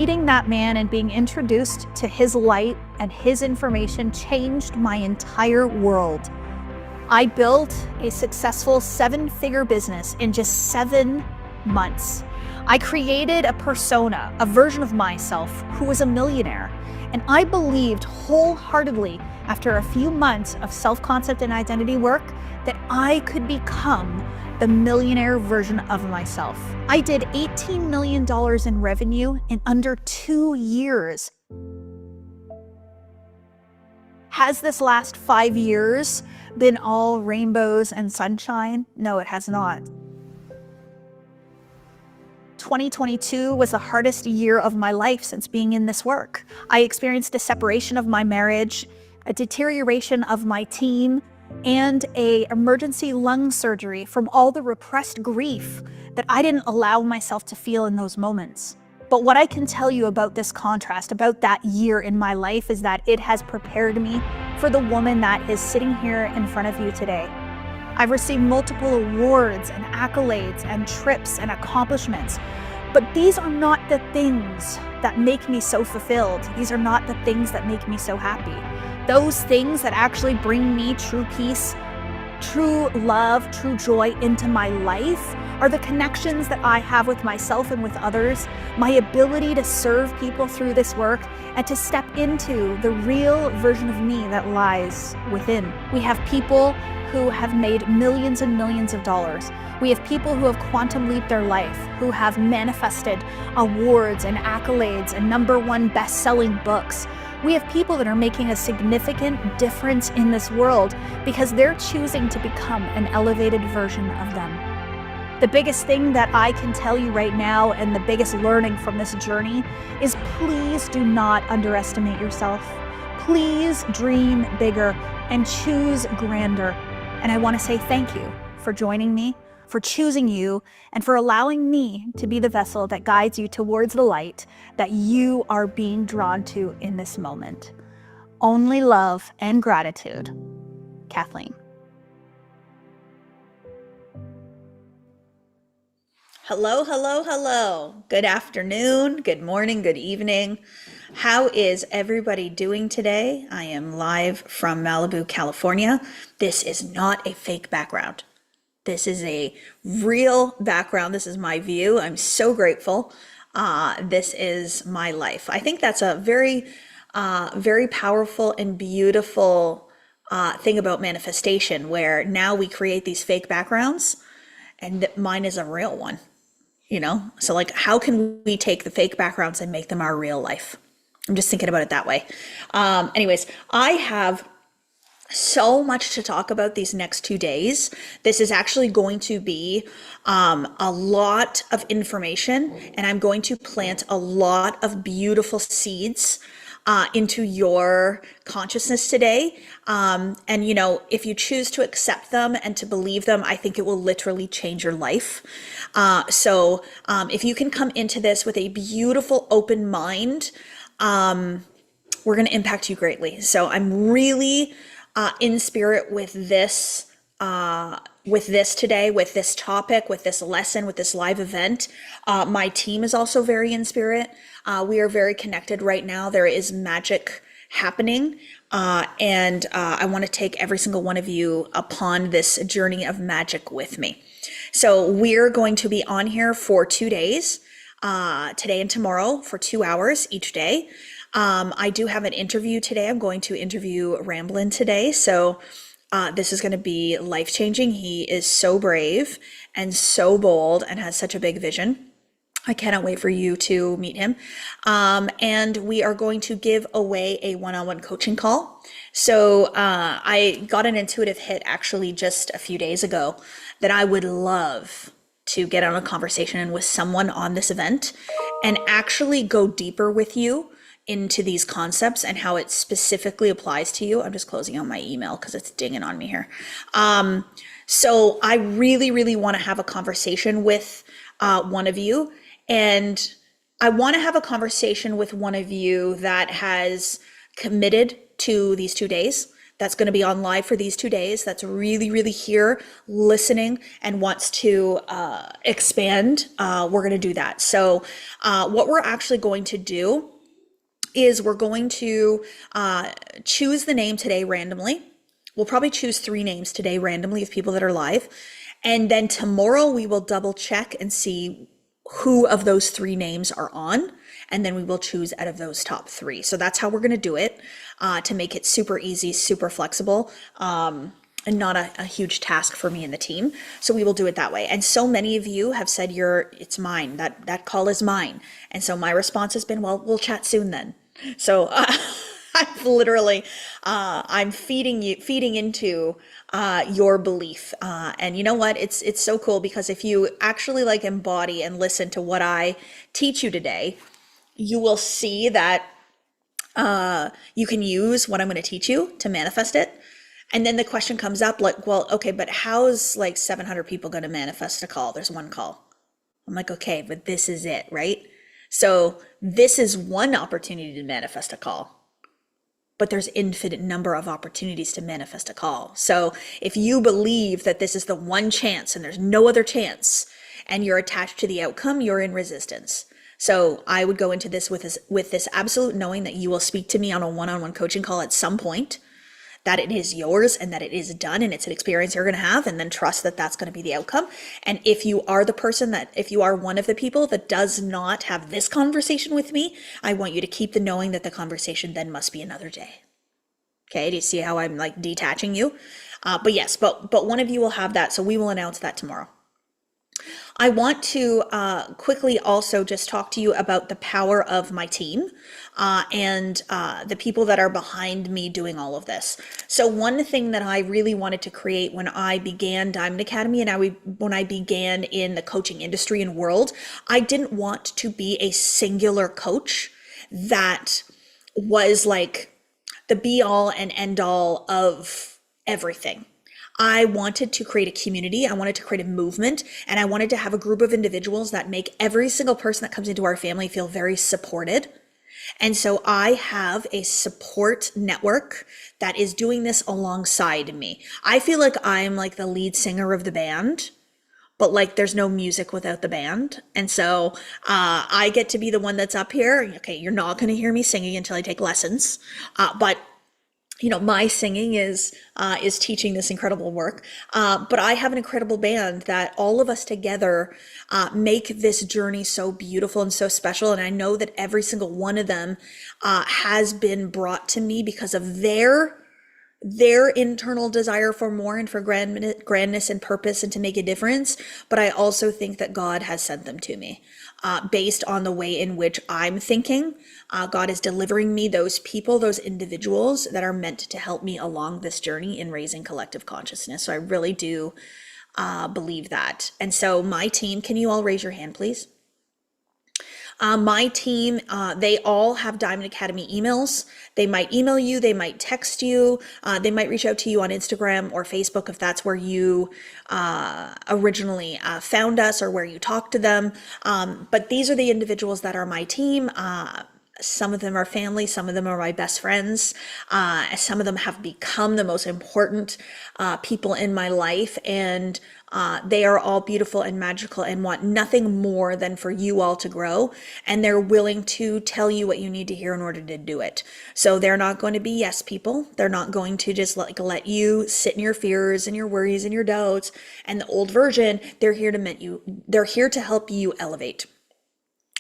Meeting that man and being introduced to his light and his information changed my entire world. I built a successful 7-figure business in just 7 months. I created a persona, a version of myself who was a millionaire. And I believed wholeheartedly after a few months of self-concept and identity work that I could become the millionaire version of myself. I did $18 million in revenue in under 2 years. Has this last 5 years been all rainbows and sunshine? No, it has not. 2022 was the hardest year of my life since being in this work. I experienced a separation of my marriage, a deterioration of my team, and an emergency lung surgery from all the repressed grief that I didn't allow myself to feel in those moments. But what I can tell you about this contrast, about that year in my life, is that it has prepared me for the woman that is sitting here in front of you today. I've received multiple awards and accolades and trips and accomplishments, but these are not the things that make me so fulfilled. These are not the things that make me so happy. Those things that actually bring me true peace, true love, true joy into my life are the connections that I have with myself and with others, my ability to serve people through this work, and to step into the real version of me that lies within. We have people who have made millions and millions of dollars. We have people who have quantum leaped their life, who have manifested awards and accolades and #1 best-selling books. We have people that are making a significant difference in this world because they're choosing to become an elevated version of them. The biggest thing that I can tell you right now, and the biggest learning from this journey, is please do not underestimate yourself. Please dream bigger and choose grander. And I want to say thank you for joining me, for choosing you, and for allowing me to be the vessel that guides you towards the light that you are being drawn to in this moment. Only love and gratitude, Kathleen. Hello, hello, hello. Good afternoon, good morning, good evening. How is everybody doing today? I am live from Malibu, California. This is not a fake background. This is a real background. This is my view. I'm so grateful. This is my life. I think that's a very, very powerful and beautiful thing about manifestation, where now we create these fake backgrounds and mine is a real one. So like, how can we take the fake backgrounds and make them our real life? I'm just thinking about it that way. Anyways, I have so much to talk about these next 2 days. This is actually going to be a lot of information, and I'm going to plant a lot of beautiful seeds into your consciousness today. And if you choose to accept them and to believe them, I think it will literally change your life. So if you can come into this with a beautiful open mind, we're going to impact you greatly. So I'm really in spirit with this today, with this topic, with this lesson, with this live event. My team is also very in spirit. We are very connected right now. There is magic happening. And I want to take every single one of you upon this journey of magic with me. So we're going to be on here for 2 days, today and tomorrow, for 2 hours each day. I do have an interview today. I'm going to interview Ramblin today. So this is going to be life-changing. He is so brave and so bold and has such a big vision. I cannot wait for you to meet him. And we are going to give away a one-on-one coaching call. So I got an intuitive hit actually just a few days ago that I would love to get on a conversation with someone on this event and actually go deeper with you into these concepts and how it specifically applies to you. I'm just closing out my email because it's dinging on me here. So I really, really want to have a conversation with one of you. And I want to have a conversation with one of you that has committed to these 2 days, that's going to be on live for these 2 days, that's really, really here, listening, and wants to expand, we're going to do that. So what we're actually going to do is we're going to choose the name today randomly. We'll probably choose 3 names today randomly of people that are live. And then tomorrow we will double check and see who of those 3 names are on. And then we will choose out of those top 3. So that's how we're going to do it, to make it super easy, super flexible, and not a huge task for me and the team. So we will do it that way. And so many of you have said it's mine. That call is mine. And so my response has been, well, we'll chat soon then. So I've literally, I'm feeding into your belief. And you know what? It's so cool, because if you actually like embody and listen to what I teach you today, you will see that you can use what I'm going to teach you to manifest it. And then the question comes up like, well, okay, but how's like 700 people going to manifest a call? There's one call. I'm like, okay, but this is it, right? So this is one opportunity to manifest a call, but there's infinite number of opportunities to manifest a call. So if you believe that this is the one chance and there's no other chance, and you're attached to the outcome, you're in resistance. So I would go into this with this absolute knowing that you will speak to me on a one-on-one coaching call at some point, that it is yours and that it is done and it's an experience you're going to have, and then trust that that's going to be the outcome. And if you are if you are one of the people that does not have this conversation with me, I want you to keep the knowing that the conversation then must be another day. Okay, do you see how I'm like detaching you? But yes, but one of you will have that. So we will announce that tomorrow. I want to quickly also just talk to you about the power of my team and the people that are behind me doing all of this. So one thing that I really wanted to create when I began Diamond Academy and when I began in the coaching industry and world, I didn't want to be a singular coach that was like the be all and end all of everything. I wanted to create a community. I wanted to create a movement, and I wanted to have a group of individuals that make every single person that comes into our family feel very supported. And so I have a support network that is doing this alongside me. I feel like I'm like the lead singer of the band, but like there's no music without the band. And so I get to be the one that's up here. Okay, you're not going to hear me singing until I take lessons, but you know, my singing is teaching this incredible work. But I have an incredible band that all of us together make this journey so beautiful and so special. And I know that every single one of them has been brought to me because of their internal desire for more and for grandness and purpose and to make a difference. But I also think that God has sent them to me based on the way in which I'm thinking. God is delivering me those people, those individuals that are meant to help me along this journey in raising collective consciousness. So I really do believe that. And so my team, can you all raise your hand, please? My team, they all have Diamond Academy emails. They might email you, they might text you, they might reach out to you on Instagram or Facebook if that's where you originally found us or where you talked to them. But these are the individuals that are my team. Some of them are family, some of them are my best friends. Some of them have become the most important people in my life, and they are all beautiful and magical and want nothing more than for you all to grow. And they're willing to tell you what you need to hear in order to do it. So they're not going to be yes people. They're not going to just let you sit in your fears and your worries and your doubts and the old version. They're here to help you elevate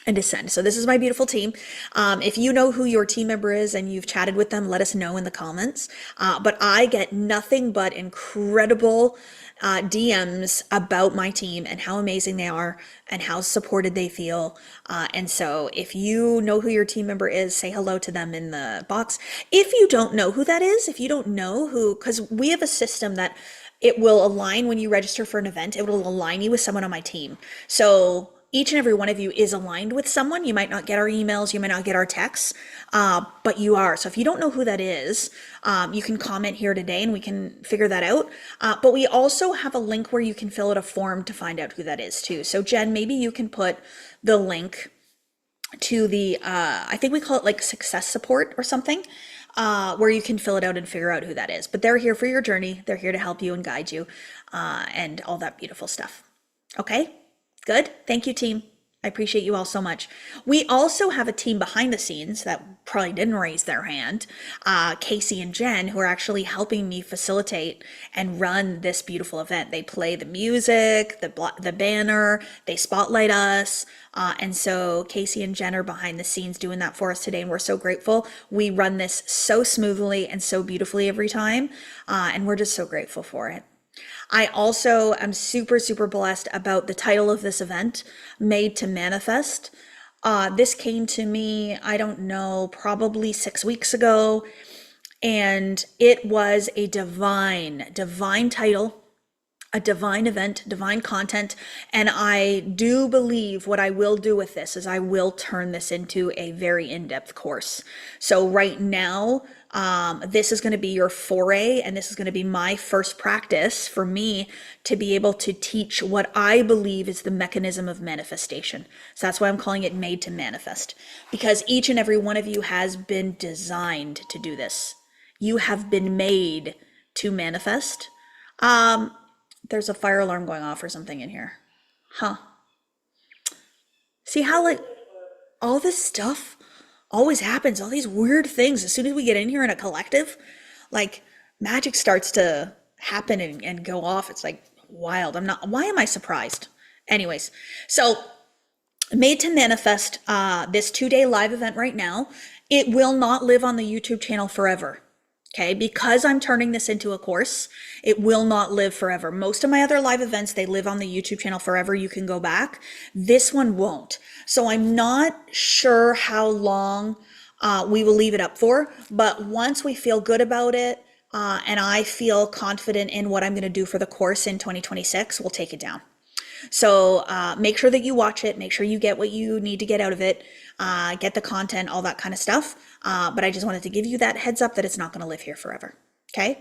and descend. So this is my beautiful team. If you know who your team member is and you've chatted with them, let us know in the comments. But I get nothing but incredible DMs about my team and how amazing they are and how supported they feel. And so if you know who your team member is, say hello to them in the box. If you don't know who that is, if you don't know who, because we have a system that it will align when you register for an event, it will align you with someone on my team. So each and every one of you is aligned with someone. You might not get our emails, you might not get our texts, but you are. So if you don't know who that is, you can comment here today and we can figure that out. But we also have a link where you can fill out a form to find out who that is too. So Jen, maybe you can put the link to the, I think we call it like success support or something. where you can fill it out and figure out who that is. But they're here for your journey. They're here to help you and guide you, and all that beautiful stuff. Okay, good. Thank you, team. I appreciate you all so much. We also have a team behind the scenes that probably didn't raise their hand, Casey and Jen, who are actually helping me facilitate and run this beautiful event. They play the music, the banner, they spotlight us. And so Casey and Jen are behind the scenes doing that for us today. And we're so grateful. We run this so smoothly and so beautifully every time. And we're just so grateful for it. I also am super, super blessed about the title of this event, Made to Manifest. This came to me, I don't know, probably 6 weeks ago. And it was a divine title, a divine event, divine content. And I do believe what I will do with this is I will turn this into a very in-depth course. So right now, this is going to be your foray, and this is going to be my first practice for me to be able to teach what I believe is the mechanism of manifestation. So that's why I'm calling it Made to Manifest, because each and every one of you has been designed to do this. You have been made to manifest. There's a fire alarm going off or something in here. Huh. See how like all this stuff always happens, all these weird things. As soon as we get in here in a collective, like magic starts to happen and go off. It's like wild. Why am I surprised? Anyways, so Made to Manifest, this 2-day live event right now, it will not live on the YouTube channel forever. Okay, because I'm turning this into a course, it will not live forever. Most of my other live events, they live on the YouTube channel forever. You can go back. This one won't. So I'm not sure how long we will leave it up for, but once we feel good about it, and I feel confident in what I'm going to do for the course in 2026, we'll take it down. So make sure that you watch it, make sure you get what you need to get out of it, get the content, all that kind of stuff. But I just wanted to give you that heads up that it's not going to live here forever. Okay.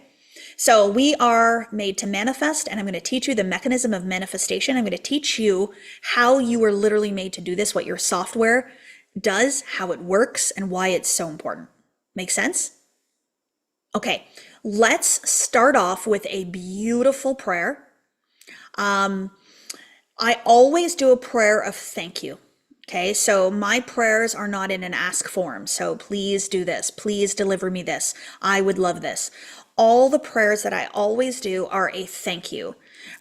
So we are made to manifest, and I'm going to teach you the mechanism of manifestation. I'm going to teach you how you are literally made to do this, what your software does, how it works, and why it's so important. Make sense? Okay. Let's start off with a beautiful prayer. I always do a prayer of thank you. Okay, so my prayers are not in an ask form. So please do this. Please deliver me this. I would love this. All the prayers that I always do are a thank you.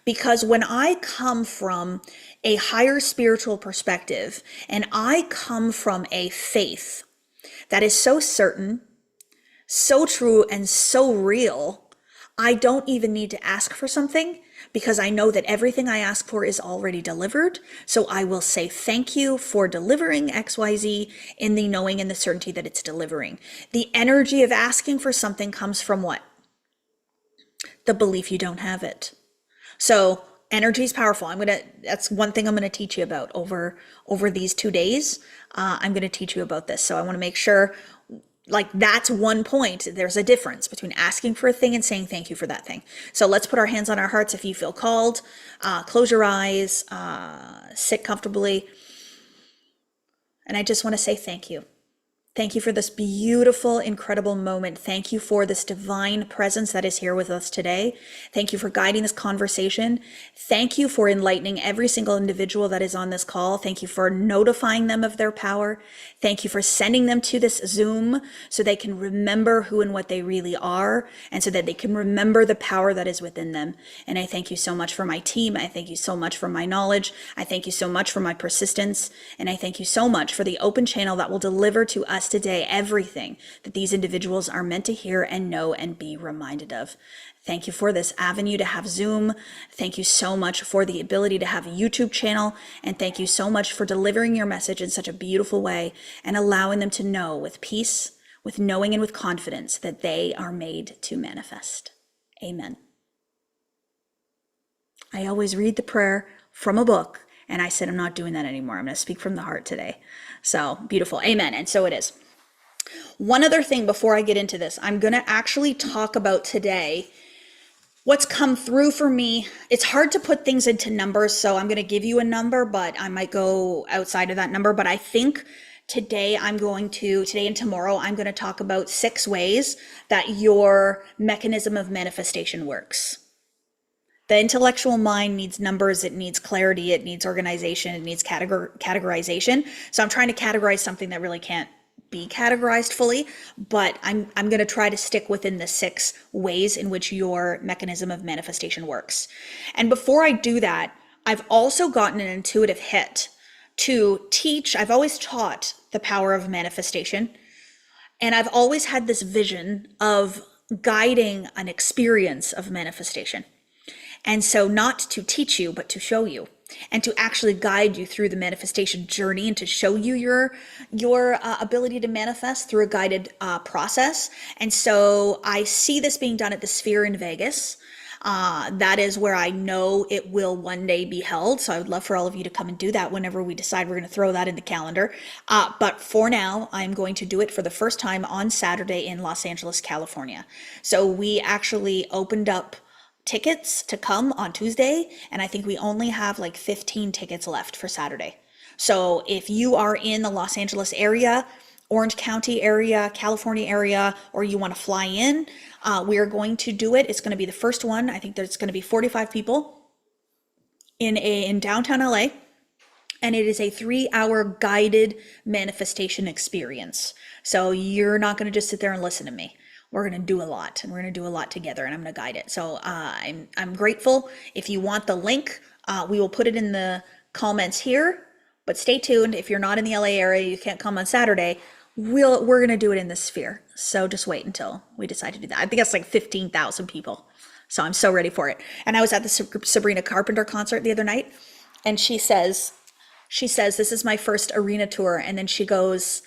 Because when I come from a higher spiritual perspective and I come from a faith that is so certain, so true, and so real, I don't even need to ask for something, because I know that everything I ask for is already delivered. So I will say thank you for delivering XYZ in the knowing and the certainty that it's delivering. The energy of asking for something comes from what? The belief you don't have it. So energy is powerful. That's one thing I'm going to teach you about over these 2 days. I'm going to teach you about this. So I want to make sure, like, that's one point. There's a difference between asking for a thing and saying thank you for that thing. So let's put our hands on our hearts if you feel called. Close your eyes, sit comfortably. And I just want to say thank you. Thank you for this beautiful, incredible moment. Thank you for this divine presence that is here with us today. Thank you for guiding this conversation. Thank you for enlightening every single individual that is on this call. Thank you for notifying them of their power. Thank you for sending them to this Zoom so they can remember who and what they really are, and so that they can remember the power that is within them. And I thank you so much for my team. I thank you so much for my knowledge. I thank you so much for my persistence. And I thank you so much for the open channel that will deliver to us today everything that these individuals are meant to hear and know and be reminded of. Thank you for this avenue to have Zoom. Thank you so much for the ability to have a YouTube channel. And thank you so much for delivering your message in such a beautiful way and allowing them to know with peace, with knowing, and with confidence that they are made to manifest. Amen. I always read the prayer from a book, and I said I'm not doing that anymore. I'm going to speak from the heart today. So beautiful. Amen. And so it is. One other thing before I get into this, I'm going to actually talk about today what's come through for me. It's hard to put things into numbers, so I'm going to give you a number, but I might go outside of that number. But I think today and tomorrow, I'm going to talk about 6 ways that your mechanism of manifestation works. The intellectual mind needs numbers, it needs clarity, it needs organization, it needs categorization. So I'm trying to categorize something that really can't be categorized fully, but I'm going to try to stick within the 6 ways in which your mechanism of manifestation works. And before I do that, I've also gotten an intuitive hit to teach. I've always taught the power of manifestation, and I've always had this vision of guiding an experience of manifestation. And so not to teach you, but to show you and to actually guide you through the manifestation journey and to show you your ability to manifest through a guided process. And so I see this being done at the Sphere in Vegas. That is where I know it will one day be held. So I would love for all of you to come and do that whenever we decide we're going to throw that in the calendar. But for now, I'm going to do it for the first time on Saturday in Los Angeles, California. So we actually opened up tickets to come on Tuesday, and I think we only have like 15 tickets left for Saturday. So if you are in the Los Angeles area, Orange County area, California area, or you want to fly in, we are going to do it. It's going to be the first one. I think there's going to be 45 people in downtown LA, and it is a 3-hour guided manifestation experience. So you're not going to just sit there and listen to me. We're going to do a lot, and we're going to do a lot together, and I'm going to guide it. So I'm grateful. If you want the link, we will put it in the comments here, but stay tuned. If you're not in the LA area, you can't come on Saturday, we're going to do it in the Sphere. So just wait until we decide to do that. I think it's like 15,000 people. So I'm so ready for it. And I was at the Sabrina Carpenter concert the other night, and she says, this is my first arena tour. And then she goes,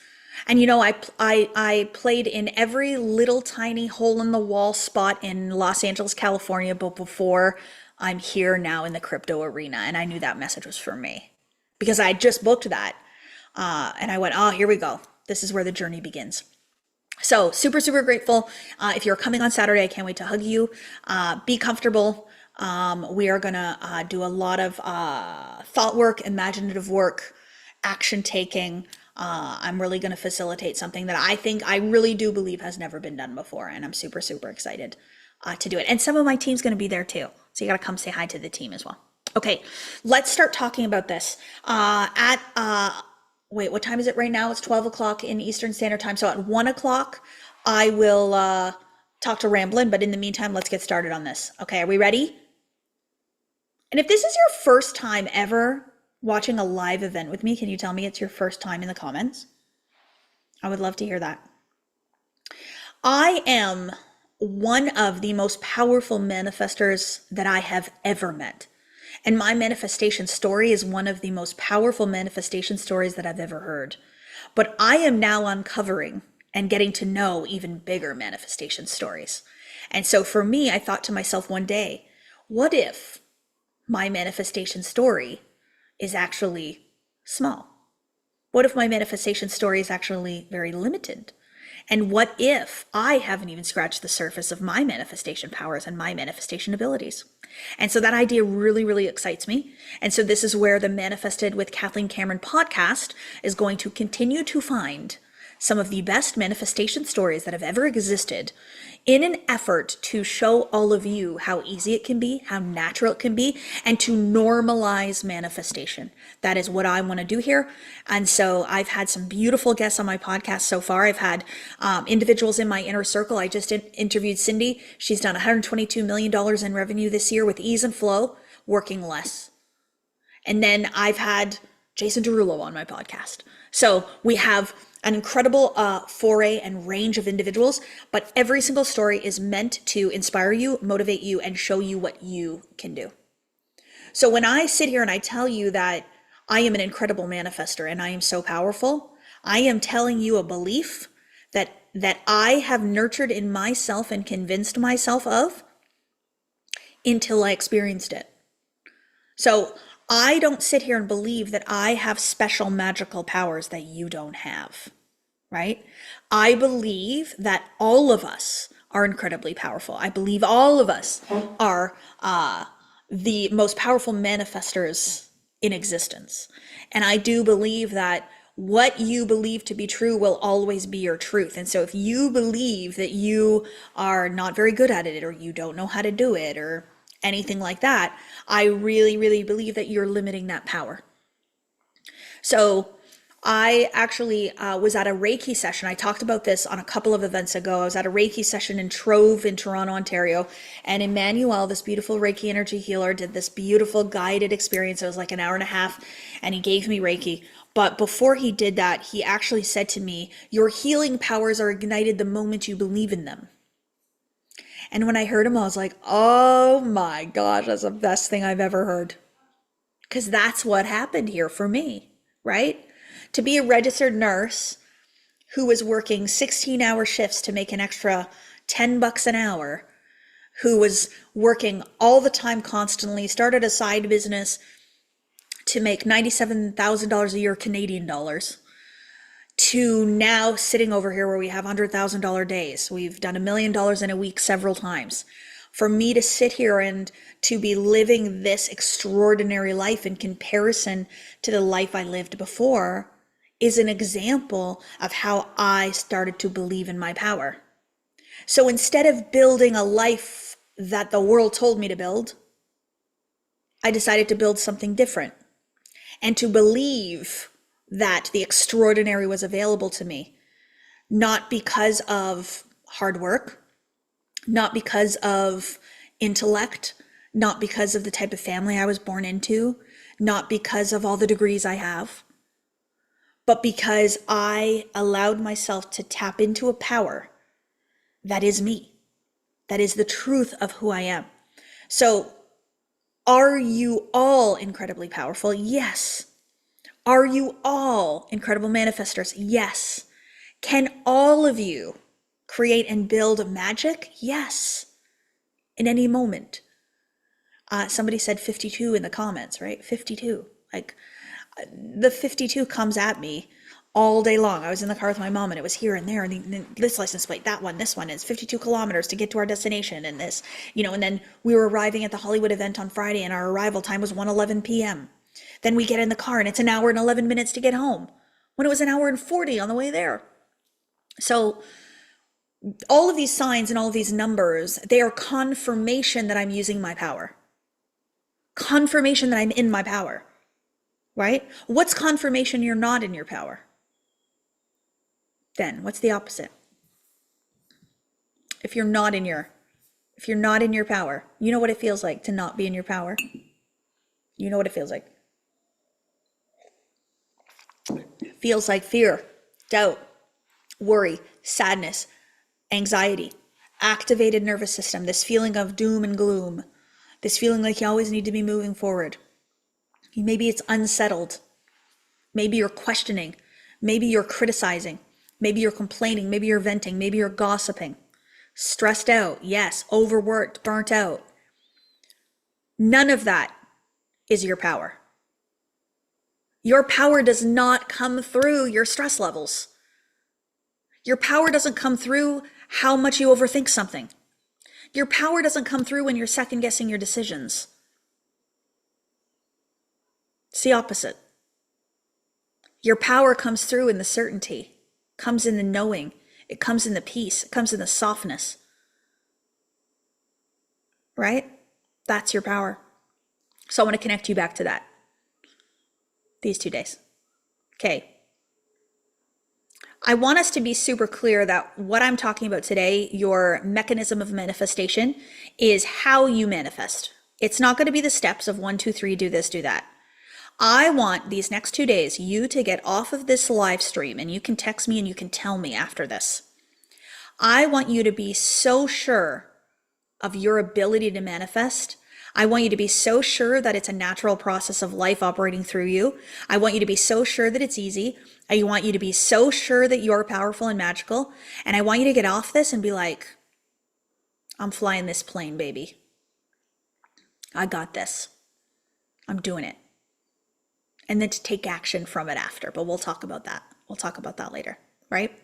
and you know, I played in every little tiny hole in the wall spot in Los Angeles, California, but before I'm here now in the crypto arena. And I knew that message was for me because I just booked that. And I went, oh, here we go. This is where the journey begins. So super, super grateful. If you're coming on Saturday, I can't wait to hug you. Be comfortable. We are going to do a lot of thought work, imaginative work, action taking. I'm really going to facilitate something that I really do believe has never been done before. And I'm super, super excited to do it. And some of my team's going to be there too. So you got to come say hi to the team as well. Okay, let's start talking about this. Wait, what time is it right now? It's 12 o'clock in Eastern Standard Time. So at 1 o'clock, I will talk to Ramblin'. But in the meantime, let's get started on this. Okay, are we ready? And if this is your first time ever watching a live event with me, can you tell me it's your first time in the comments? I would love to hear that. I am one of the most powerful manifestors that I have ever met. And my manifestation story is one of the most powerful manifestation stories that I've ever heard. But I am now uncovering and getting to know even bigger manifestation stories. And so for me, I thought to myself one day, what if my manifestation story is actually small? What if my manifestation story is actually very limited? And what if I haven't even scratched the surface of my manifestation powers and my manifestation abilities? And so that idea really, really excites me. And so this is where the Manifested with Kathleen Cameron podcast is going to continue to find some of the best manifestation stories that have ever existed in an effort to show all of you how easy it can be, how natural it can be, and to normalize manifestation. That is what I want to do here. And so I've had some beautiful guests on my podcast so far. I've had individuals in my inner circle. I just interviewed Cindy. She's done $122 million in revenue this year with ease and flow, working less. And then I've had Jason Derulo on my podcast. So we have an incredible foray and range of individuals, but every single story is meant to inspire you, motivate you, and show you what you can do. So when I sit here and I tell you that I am an incredible manifester and I am so powerful, I am telling you a belief that I have nurtured in myself and convinced myself of until I experienced it. So I don't sit here and believe that I have special magical powers that you don't have, right? I believe that all of us are incredibly powerful. I believe all of us are the most powerful manifestors in existence. And I do believe that what you believe to be true will always be your truth. And so if you believe that you are not very good at it, or you don't know how to do it, or anything like that, I really, really believe that you're limiting that power. So I actually was at a Reiki session. I talked about this on a couple of events ago. I was at a Reiki session in Trove in Toronto, Ontario. And Emmanuel, this beautiful Reiki energy healer, did this beautiful guided experience. It was like an hour and a half, and he gave me Reiki. But before he did that, he actually said to me, your healing powers are ignited the moment you believe in them. And when I heard him, I was like, oh my gosh, that's the best thing I've ever heard. Because that's what happened here for me, right? To be a registered nurse who was working 16-hour shifts to make an extra $10 an hour, who was working all the time constantly, started a side business to make $97,000 a year Canadian dollars, to now sitting over here where we have $100,000 days. We've done $1 million in a week several times. For me to sit here and to be living this extraordinary life in comparison to the life I lived before is an example of how I started to believe in my power. So instead of building a life that the world told me to build, I decided to build something different and to believe that the extraordinary was available to me, not because of hard work, not because of intellect, not because of the type of family I was born into, not because of all the degrees I have, but because I allowed myself to tap into a power that is me, that is the truth of who I am. So, are you all incredibly powerful? Yes. Are you all incredible manifestors? Yes. Can all of you create and build magic? Yes. In any moment. Somebody said 52 in the comments, right? 52. Like, the 52 comes at me all day long. I was in the car with my mom and it was here and there, and this license plate, that one, this one, is 52 kilometers to get to our destination, and this, and then we were arriving at the Hollywood event on Friday and our arrival time was 1:11 p.m. Then we get in the car and it's an hour and 11 minutes to get home when it was an hour and 40 on the way there. So all of these signs and all of these numbers, they are confirmation that I'm using my power. Confirmation that I'm in my power. Right? What's confirmation you're not in your power? Then what's the opposite? If you're not in your power, you know what it feels like to not be in your power? You know what it feels like? It feels like fear, doubt, worry, sadness, anxiety, activated nervous system, this feeling of doom and gloom, this feeling like you always need to be moving forward. Maybe it's unsettled. Maybe you're questioning. Maybe you're criticizing. Maybe you're complaining. Maybe you're venting. Maybe you're gossiping. Stressed out. Yes. Overworked. Burnt out. None of that is your power. Your power does not come through your stress levels. Your power doesn't come through how much you overthink something. Your power doesn't come through when you're second guessing your decisions. It's the opposite. Your power comes through in the certainty, comes in the knowing, it comes in the peace, it comes in the softness. Right? That's your power. So I want to connect you back to that these 2 days. Okay. I want us to be super clear that what I'm talking about today, your mechanism of manifestation, is how you manifest. It's not going to be the steps of 1, 2, 3, do this, do that. I want these next 2 days, you to get off of this live stream, and you can text me and you can tell me after this. I want you to be so sure of your ability to manifest. I want you to be so sure that it's a natural process of life operating through you. I want you to be so sure that it's easy. I want you to be so sure that you're powerful and magical. And I want you to get off this and be like, I'm flying this plane, baby. I got this. I'm doing it. And then to take action from it after. But we'll talk about that. We'll talk about that later, right?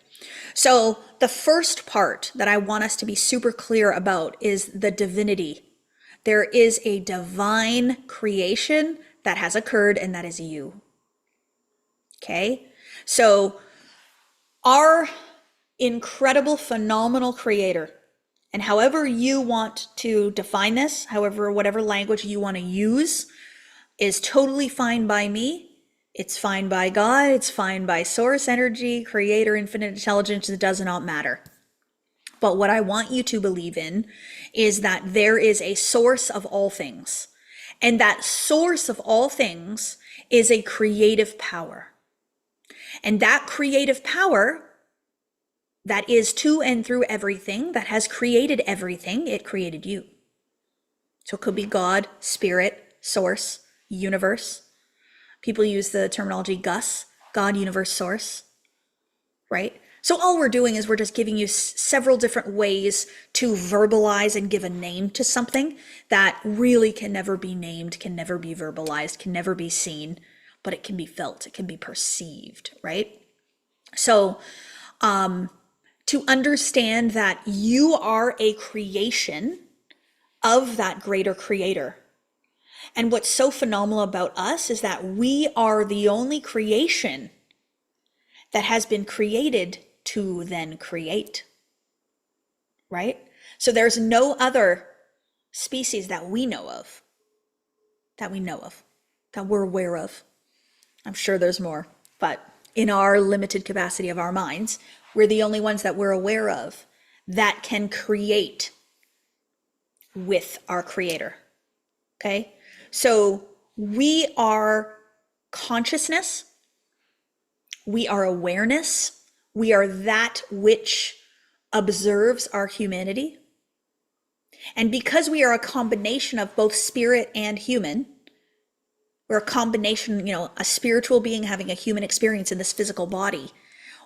So the first part that I want us to be super clear about is the divinity. There is a divine creation that has occurred, and that is you. Okay? So our incredible, phenomenal creator, and however you want to define this, however, whatever language you want to use, is totally fine by me. It's fine by God. It's fine by source, energy, creator, infinite intelligence. It does not matter. But what I want you to believe in is that there is a source of all things. And that source of all things is a creative power. And that creative power that is to and through everything, that has created everything, it created you. So it could be God, spirit, source, universe. People use the terminology GUS, God, universe, source, right? So all we're doing is we're just giving you several different ways to verbalize and give a name to something that really can never be named, can never be verbalized, can never be seen, but it can be felt, it can be perceived, right? So, to understand that you are a creation of that greater creator. And what's so phenomenal about us is that we are the only creation that has been created to then create, right? So there's no other species that we know of, that we're aware of. I'm sure there's more, but in our limited capacity of our minds, we're the only ones that we're aware of that can create with our creator. Okay? So we are consciousness, we are awareness, we are that which observes our humanity. And because we are a combination of both spirit and human, we're a combination, a spiritual being having a human experience in this physical body.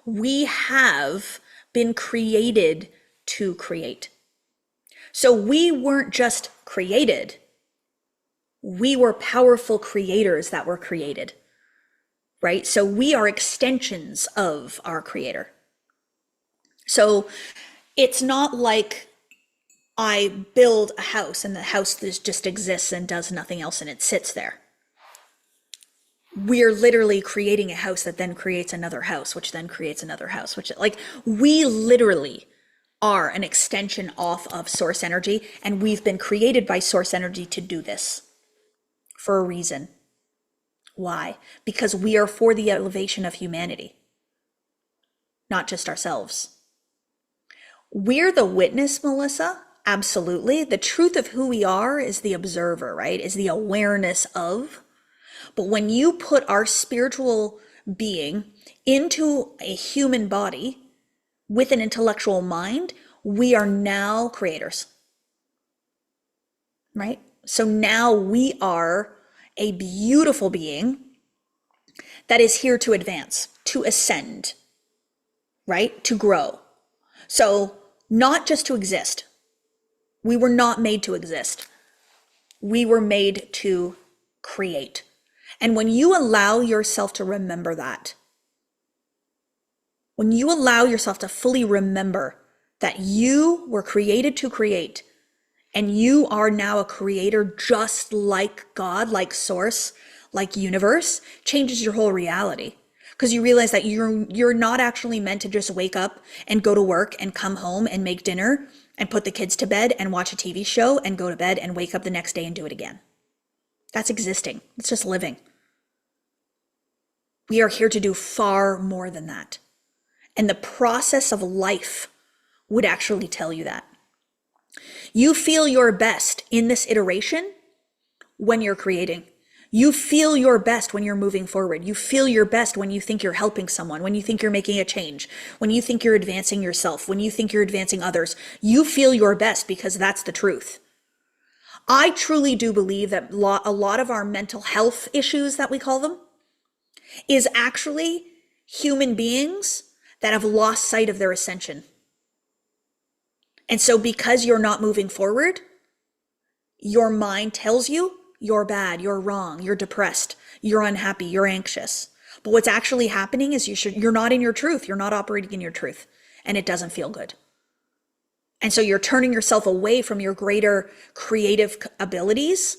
We have been created to create. So we weren't just created, we were powerful creators that were created, right? So we are extensions of our creator. So it's not like I build a house and the house just exists and does nothing else and it sits there. We're literally creating a house that then creates another house, which then creates another house, we literally are an extension off of source energy, and we've been created by source energy to do this for a reason. Why? Because we are for the elevation of humanity, not just ourselves. We're the witness, Melissa. Absolutely. The truth of who we are is the observer, right? Is the awareness of. But when you put our spiritual being into a human body with an intellectual mind, we are now creators, right? So now we are a beautiful being that is here to advance, to ascend, right? To grow. So not just to exist. We were not made to exist. We were made to create. And when you allow yourself to remember that, when you allow yourself to fully remember that you were created to create, and you are now a creator just like God, like source, like universe, changes your whole reality. Because you realize that you're not actually meant to just wake up and go to work and come home and make dinner and put the kids to bed and watch a TV show and go to bed and wake up the next day and do it again. That's existing. It's just living. We are here to do far more than that. And the process of life would actually tell you that. You feel your best in this iteration when you're creating. You feel your best when you're moving forward. You feel your best when you think you're helping someone, when you think you're making a change, when you think you're advancing yourself, when you think you're advancing others. You feel your best because that's the truth. I truly do believe that a lot of our mental health issues, that we call them, is actually human beings that have lost sight of their ascension. And so because you're not moving forward, your mind tells you you're bad, you're wrong, you're depressed, you're unhappy, you're anxious. But what's actually happening is you're not in your truth. You're not operating in your truth, and it doesn't feel good. And so you're turning yourself away from your greater creative abilities,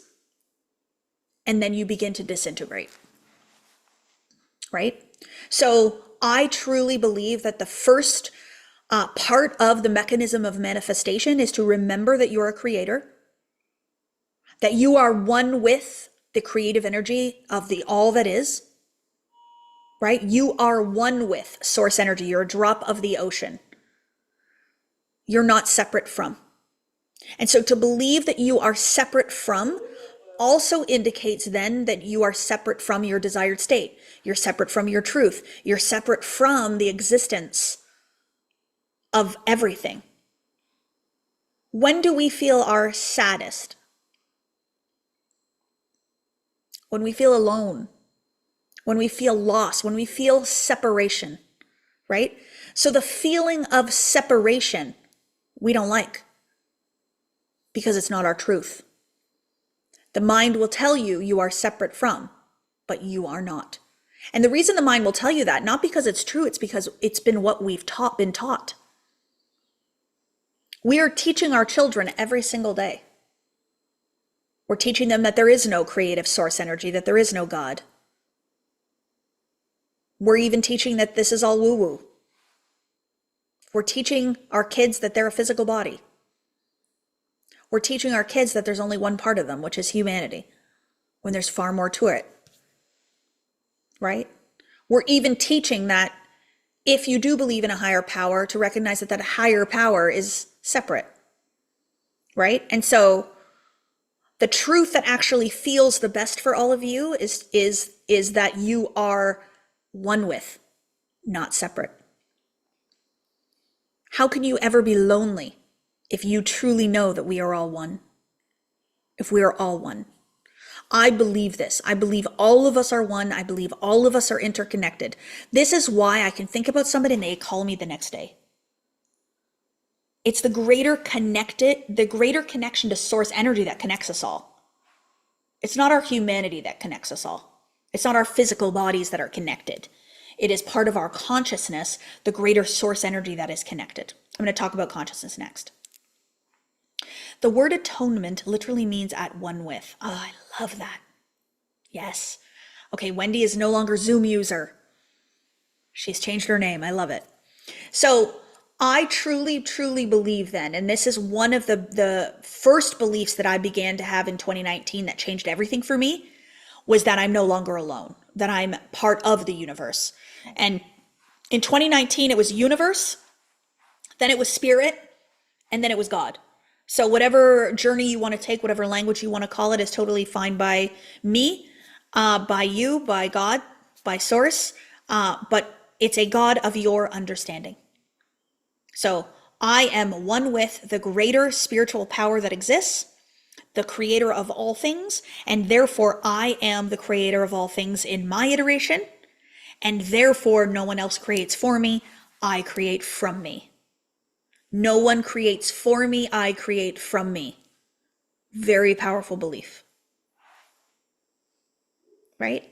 and then you begin to disintegrate, right? So I truly believe that the first part of the mechanism of manifestation is to remember that you're a creator, that you are one with the creative energy of the all that is, right? You are one with source energy. You're a drop of the ocean. You're not separate from. And so to believe that you are separate from also indicates then that you are separate from your desired state. You're separate from your truth. You're separate from the existence of everything. When do we feel our saddest? When we feel alone, when we feel lost, when we feel separation, right? So the feeling of separation, we don't like because it's not our truth. The mind will tell you you are separate from, but you are not. And the reason the mind will tell you that, not because it's true, it's because it's been what we've been taught. We are teaching our children every single day. We're teaching them that there is no creative source energy, that there is no God. We're even teaching that this is all woo-woo. We're teaching our kids that they're a physical body. We're teaching our kids that there's only one part of them, which is humanity, when there's far more to it, right? We're even teaching that if you do believe in a higher power, to recognize that that higher power is separate, right? And so the truth that actually feels the best for all of you is that you are one with, not separate. How can you ever be lonely if you truly know that we are all one? If we are all one. I believe this. I believe all of us are one. I believe all of us are interconnected. This is why I can think about somebody and they call me the next day. It's the greater connection to source energy that connects us all. It's not our humanity that connects us all. It's not our physical bodies that are connected. It is part of our consciousness, the greater source energy that is connected. I'm going to talk about consciousness next. The word atonement literally means at one with. Oh, I love that. Yes. Okay, Wendy is no longer Zoom user. She's changed her name. I love it. So I truly, truly believe then, and this is one of the first beliefs that I began to have in 2019 that changed everything for me, was that I'm no longer alone, that I'm part of the universe. And in 2019, it was universe, then it was spirit, and then it was God. So whatever journey you want to take, whatever language you want to call it, is totally fine by me, by you, by God, by source, but it's a God of your understanding. So I am one with the greater spiritual power that exists, the creator of all things, and therefore I am the creator of all things in my iteration, and therefore no one else creates for me, I create from me. No one creates for me, I create from me. Very powerful belief. Right?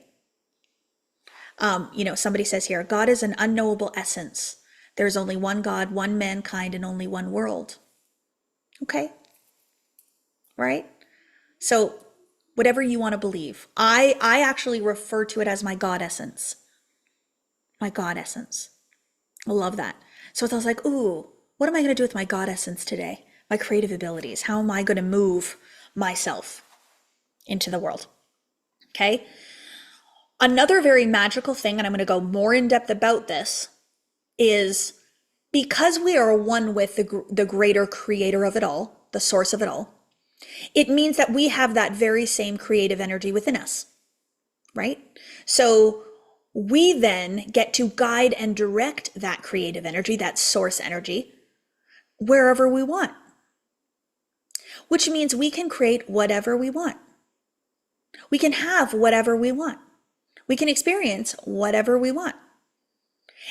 Somebody says here, God is an unknowable essence. There's only one God, one mankind, and only one world. Okay? Right? So whatever you want to believe. I actually refer to it as my God essence. My God essence. I love that. So I was like, ooh, what am I going to do with my God essence today? My creative abilities. How am I going to move myself into the world? Okay. Another very magical thing, and I'm going to go more in depth about this, is because we are one with the greater creator of it all, the source of it all, it means that we have that very same creative energy within us, right? So we then get to guide and direct that creative energy, that source energy, wherever we want, which means we can create whatever we want. We can have whatever we want. We can experience whatever we want.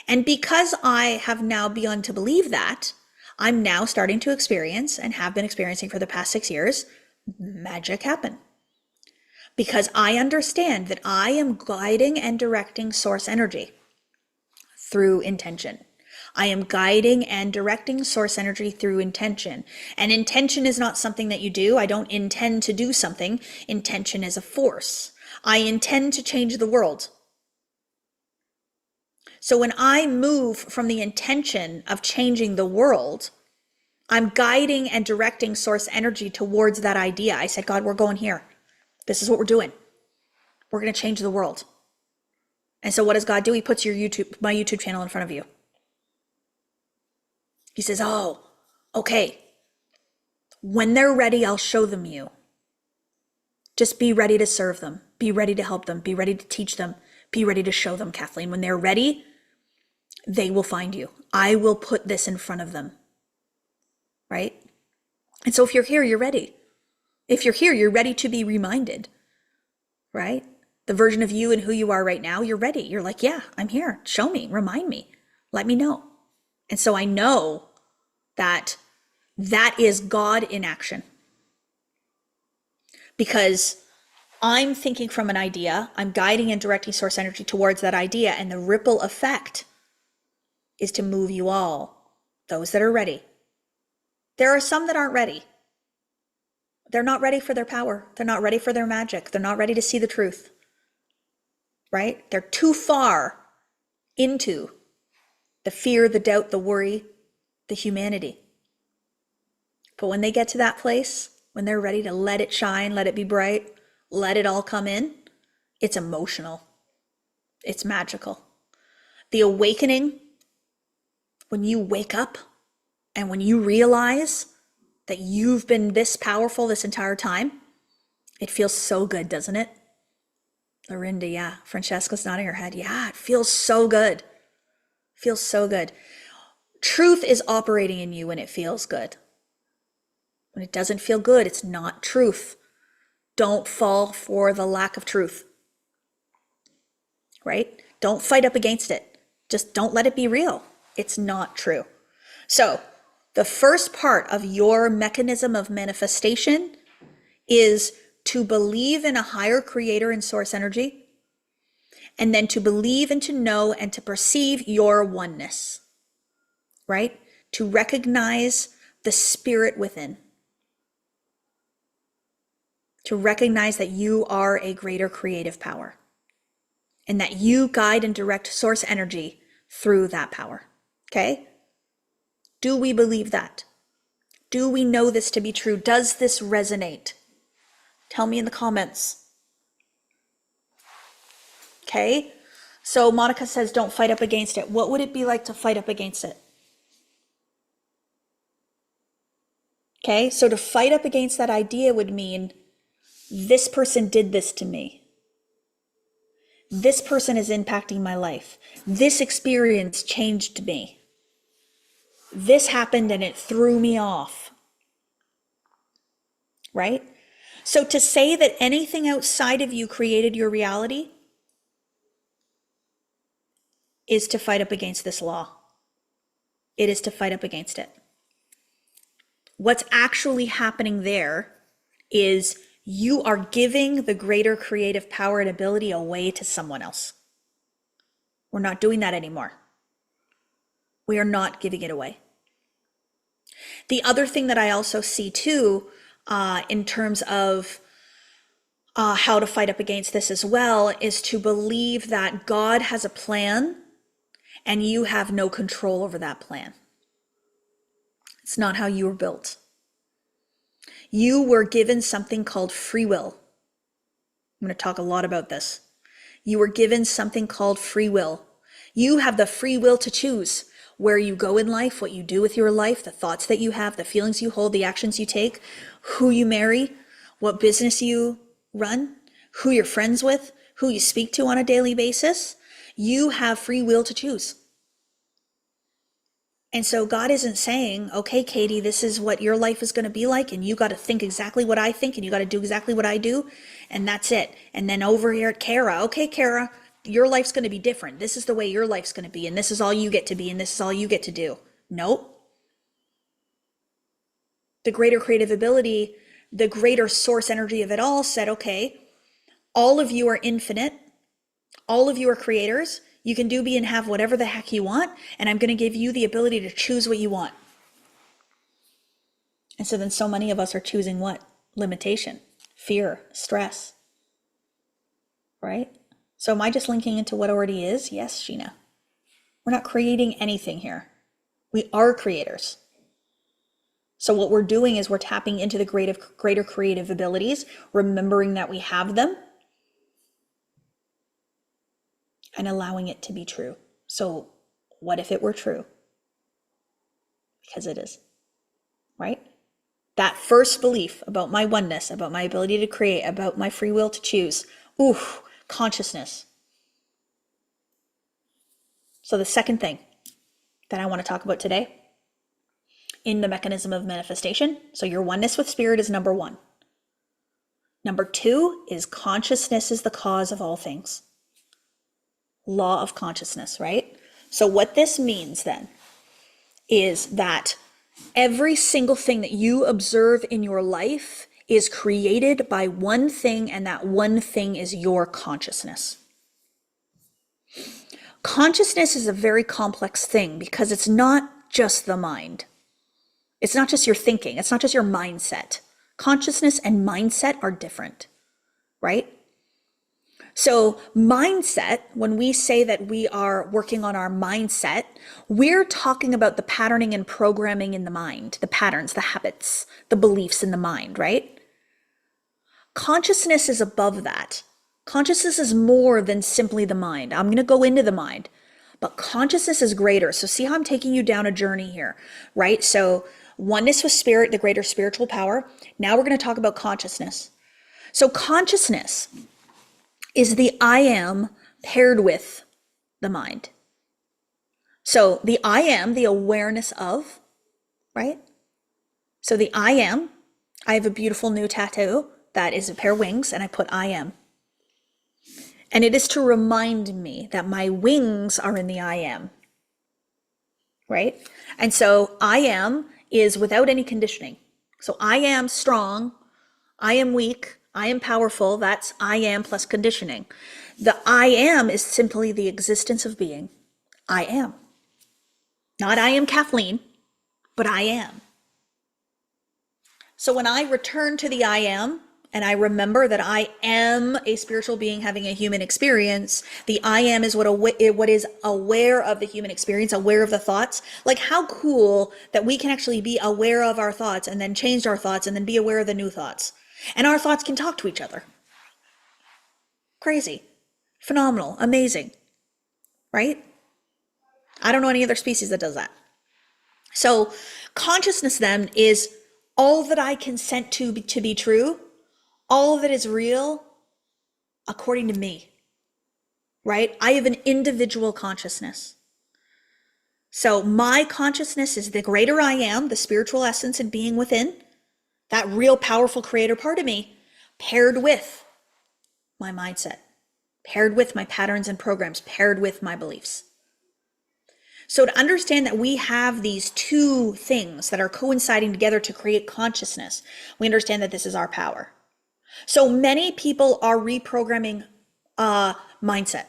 And because I have now begun to believe that, I'm now starting to experience, and have been experiencing for the past 6 years, magic happen. Because I understand that I am guiding and directing source energy through intention. I am guiding and directing source energy through intention. And intention is not something that you do. I don't intend to do something. Intention is a force. I intend to change the world. So when I move from the intention of changing the world, I'm guiding and directing source energy towards that idea. I said, God, we're going here. This is what we're doing. We're going to change the world. And so what does God do? He puts my YouTube channel in front of you. He says, oh, okay. When they're ready, I'll show them you. Just be ready to serve them. Be ready to help them. Be ready to teach them. Be ready to show them, Kathleen. When they're ready, they will find you. I will put this in front of them. Right? And so if you're here, you're ready. If you're here, you're ready to be reminded. Right? The version of you and who you are right now, you're ready. You're like, yeah, I'm here. Show me, remind me, let me know. And so I know that is God in action. Because I'm thinking from an idea, I'm guiding and directing source energy towards that idea, and the ripple effect is to move you all, those that are ready. There are some that aren't ready. They're not ready for their power. They're not ready for their magic. They're not ready to see the truth. Right? They're too far into the fear, the doubt, the worry, the humanity. But when they get to that place, when they're ready to let it shine, let it be bright, let it all come in, it's emotional. It's magical. The awakening, when you wake up and when you realize that you've been this powerful this entire time, it feels so good, doesn't it? Lorinda, yeah. Francesca's nodding her head. Yeah, it feels so good. Feels so good. Truth is operating in you when it feels good. When it doesn't feel good, it's not truth. Don't fall for the lack of truth. Right? Don't fight up against it. Just don't let it be real. It's not true. So, the first part of your mechanism of manifestation is to believe in a higher creator and source energy, and then to believe and to know and to perceive your oneness, right? To recognize the spirit within. To recognize that you are a greater creative power and that you guide and direct source energy through that power, okay? Do we believe that? Do we know this to be true? Does this resonate? Tell me in the comments. Okay? So Monica says, don't fight up against it. What would it be like to fight up against it? Okay? So to fight up against that idea would mean this person did this to me. This person is impacting my life. This experience changed me. This happened and it threw me off. Right? So to say that anything outside of you created your reality is to fight up against this law. It is to fight up against it. What's actually happening there is you are giving the greater creative power and ability away to someone else. We're not doing that anymore. We are not giving it away. The other thing that I also see too, in terms of how to fight up against this as well, is to believe that God has a plan and you have no control over that plan. It's not how you were built. You were given something called free will. I'm going to talk a lot about this. You were given something called free will. You have the free will to choose where you go in life, what you do with your life, the thoughts that you have, the feelings you hold, the actions you take, who you marry, what business you run, who you're friends with, who you speak to on a daily basis. You have free will to choose. And so God isn't saying, okay, Katie, this is what your life is going to be like, and you got to think exactly what I think, and you got to do exactly what I do, and that's it. And then over here at Kara, okay, Kara, your life's going to be different. This is the way your life's going to be, and this is all you get to be, and this is all you get to do. Nope. The greater creative ability, the greater source energy of it all said, okay, all of you are infinite. All of you are creators. You can do, be, and have whatever the heck you want, and I'm going to give you the ability to choose what you want. And so then so many of us are choosing what? Limitation, fear, stress, right? So am I just linking into what already is? Yes, Sheena. We're not creating anything here. We are creators. So what we're doing is we're tapping into the greater creative abilities, remembering that we have them, and allowing it to be true. So what if it were true? Because it is, right? That first belief about my oneness, about my ability to create, about my free will to choose, consciousness. So the second thing that I want to talk about today in the mechanism of manifestation. So your oneness with spirit is number one. Number two is consciousness is the cause of all things. Law of consciousness, right? So what this means then is that every single thing that you observe in your life is created by one thing, and that one thing is your consciousness. Consciousness is a very complex thing because it's not just the mind. It's not just your thinking. It's not just your mindset. Consciousness and mindset are different, right? So mindset, when we say that we are working on our mindset, we're talking about the patterning and programming in the mind, the patterns, the habits, the beliefs in the mind, right? Consciousness is above that. Consciousness is more than simply the mind. I'm going to go into the mind, but consciousness is greater. So see how I'm taking you down a journey here, right? So oneness with spirit, the greater spiritual power. Now we're going to talk about consciousness. So consciousness is the I am paired with the mind. So the I am, the awareness of, right? So the I am, I have a beautiful new tattoo that is a pair of wings, and I put I am. And it is to remind me that my wings are in the I am, right? And so I am is without any conditioning. So I am strong, I am weak, I am powerful. That's I am plus conditioning. The I am is simply the existence of being. I am. Not I am Kathleen, but I am. So when I return to the I am, and I remember that I am a spiritual being having a human experience, the I am is what is aware of the human experience, aware of the thoughts. Like how cool that we can actually be aware of our thoughts and then change our thoughts and then be aware of the new thoughts. And our thoughts can talk to each other. Crazy, phenomenal, amazing, right? I don't know any other species that does that. So consciousness then is all that I consent to be true, all that is real according to me, right? I have an individual consciousness. So my consciousness is the greater I am, the spiritual essence and being within, that real powerful creator part of me, paired with my mindset, paired with my patterns and programs, paired with my beliefs. So to understand that we have these two things that are coinciding together to create consciousness, we understand that this is our power. So many people are reprogramming mindset,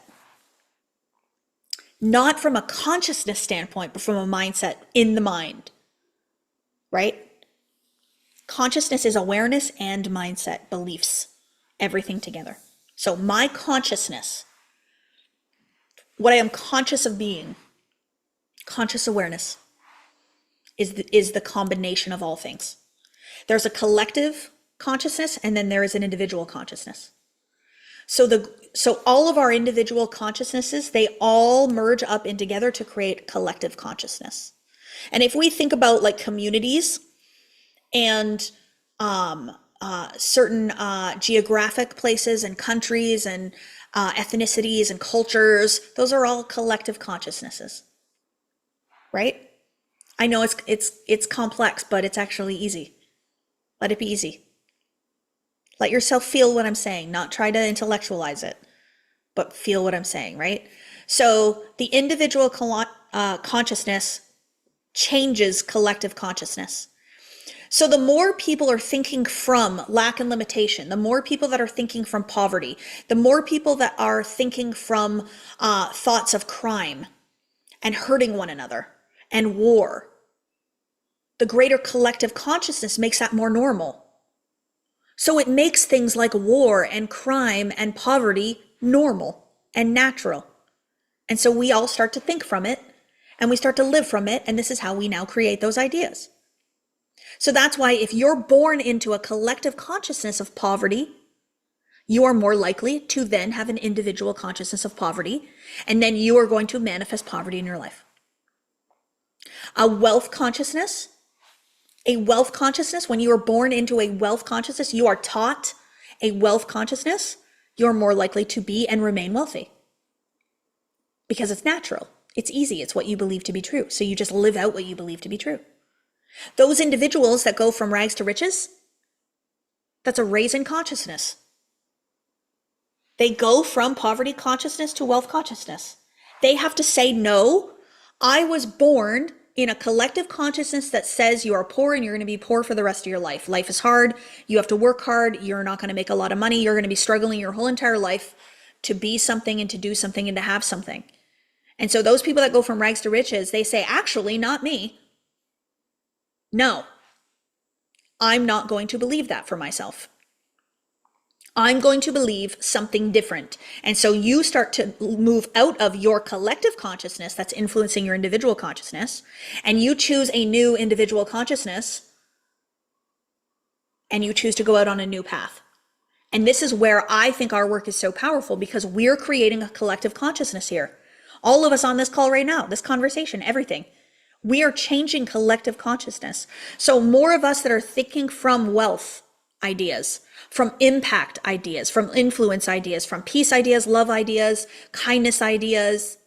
not from a consciousness standpoint, but from a mindset in the mind, right? Consciousness is awareness and mindset, beliefs, everything together. So my consciousness, what I am conscious of being, conscious awareness is the combination of all things. There's a collective consciousness and then there is an individual consciousness. So all of our individual consciousnesses, they all merge up in together to create collective consciousness. And if we think about like communities and certain geographic places and countries and ethnicities and cultures, those are all collective consciousnesses, right? I know it's complex, but it's actually easy. Let it be easy. Let yourself feel what I'm saying, not try to intellectualize it, but feel what I'm saying, right? So the individual consciousness changes collective consciousness. So the more people are thinking from lack and limitation, the more people that are thinking from poverty, the more people that are thinking from thoughts of crime and hurting one another and war, the greater collective consciousness makes that more normal. So it makes things like war and crime and poverty normal and natural. And so we all start to think from it and we start to live from it. And this is how we now create those ideas. So that's why if you're born into a collective consciousness of poverty, you are more likely to then have an individual consciousness of poverty, and then you are going to manifest poverty in your life. A wealth consciousness, when you are born into a wealth consciousness, you are taught a wealth consciousness, you're more likely to be and remain wealthy. Because it's natural, it's easy, it's what you believe to be true. So you just live out what you believe to be true. Those individuals that go from rags to riches, that's a raise in consciousness. They go from poverty consciousness to wealth consciousness. They have to say, no, I was born in a collective consciousness that says you are poor and you're going to be poor for the rest of your life. Life is hard. You have to work hard. You're not going to make a lot of money. You're going to be struggling your whole entire life to be something and to do something and to have something. And so those people that go from rags to riches, they say, actually, not me. No, I'm not going to believe that for myself. I'm going to believe something different. And so you start to move out of your collective consciousness that's influencing your individual consciousness, and you choose a new individual consciousness, and you choose to go out on a new path. And this is where I think our work is so powerful, because we're creating a collective consciousness here. All of us on this call right now, this conversation, everything. We are changing collective consciousness. So more of us that are thinking from wealth ideas, from impact ideas, from influence ideas, from peace ideas, love ideas, kindness ideas.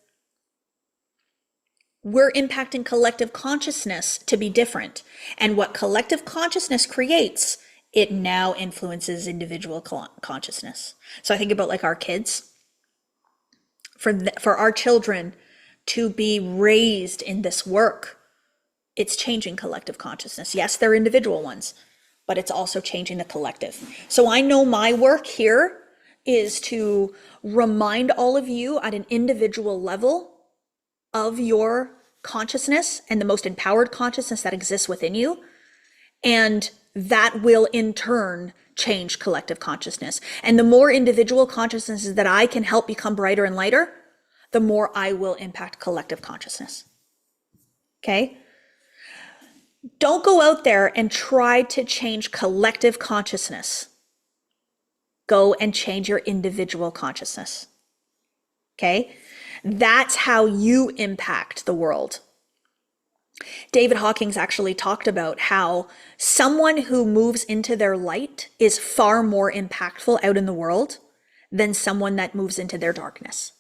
We're impacting collective consciousness to be different. And what collective consciousness creates, it now influences individual consciousness. So I think about like our kids, for our children to be raised in this work, it's changing collective consciousness. Yes, they're individual ones, but it's also changing the collective. So I know my work here is to remind all of you at an individual level of your consciousness and the most empowered consciousness that exists within you. And that will in turn change collective consciousness. And the more individual consciousnesses that I can help become brighter and lighter, the more I will impact collective consciousness. Okay? Don't go out there and try to change collective consciousness. Go and change your individual consciousness. Okay? That's how you impact the world. David Hawkins actually talked about how someone who moves into their light is far more impactful out in the world than someone that moves into their darkness.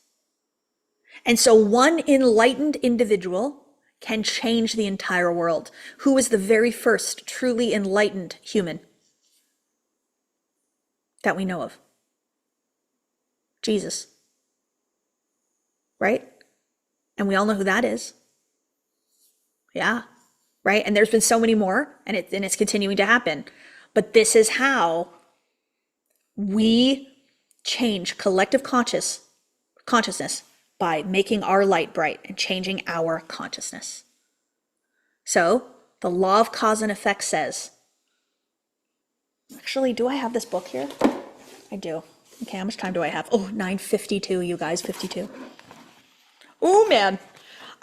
And so one enlightened individual can change the entire world. Who was the very first truly enlightened human that we know of? Jesus. Right? And we all know who that is. Yeah. Right? And there's been so many more, and it's continuing to happen. But this is how we change collective consciousness by making our light bright and changing our consciousness. So the law of cause and effect says, actually, do I have this book here? I do. Okay, how much time do I have? Oh, 9:52, you guys, 52. Oh man.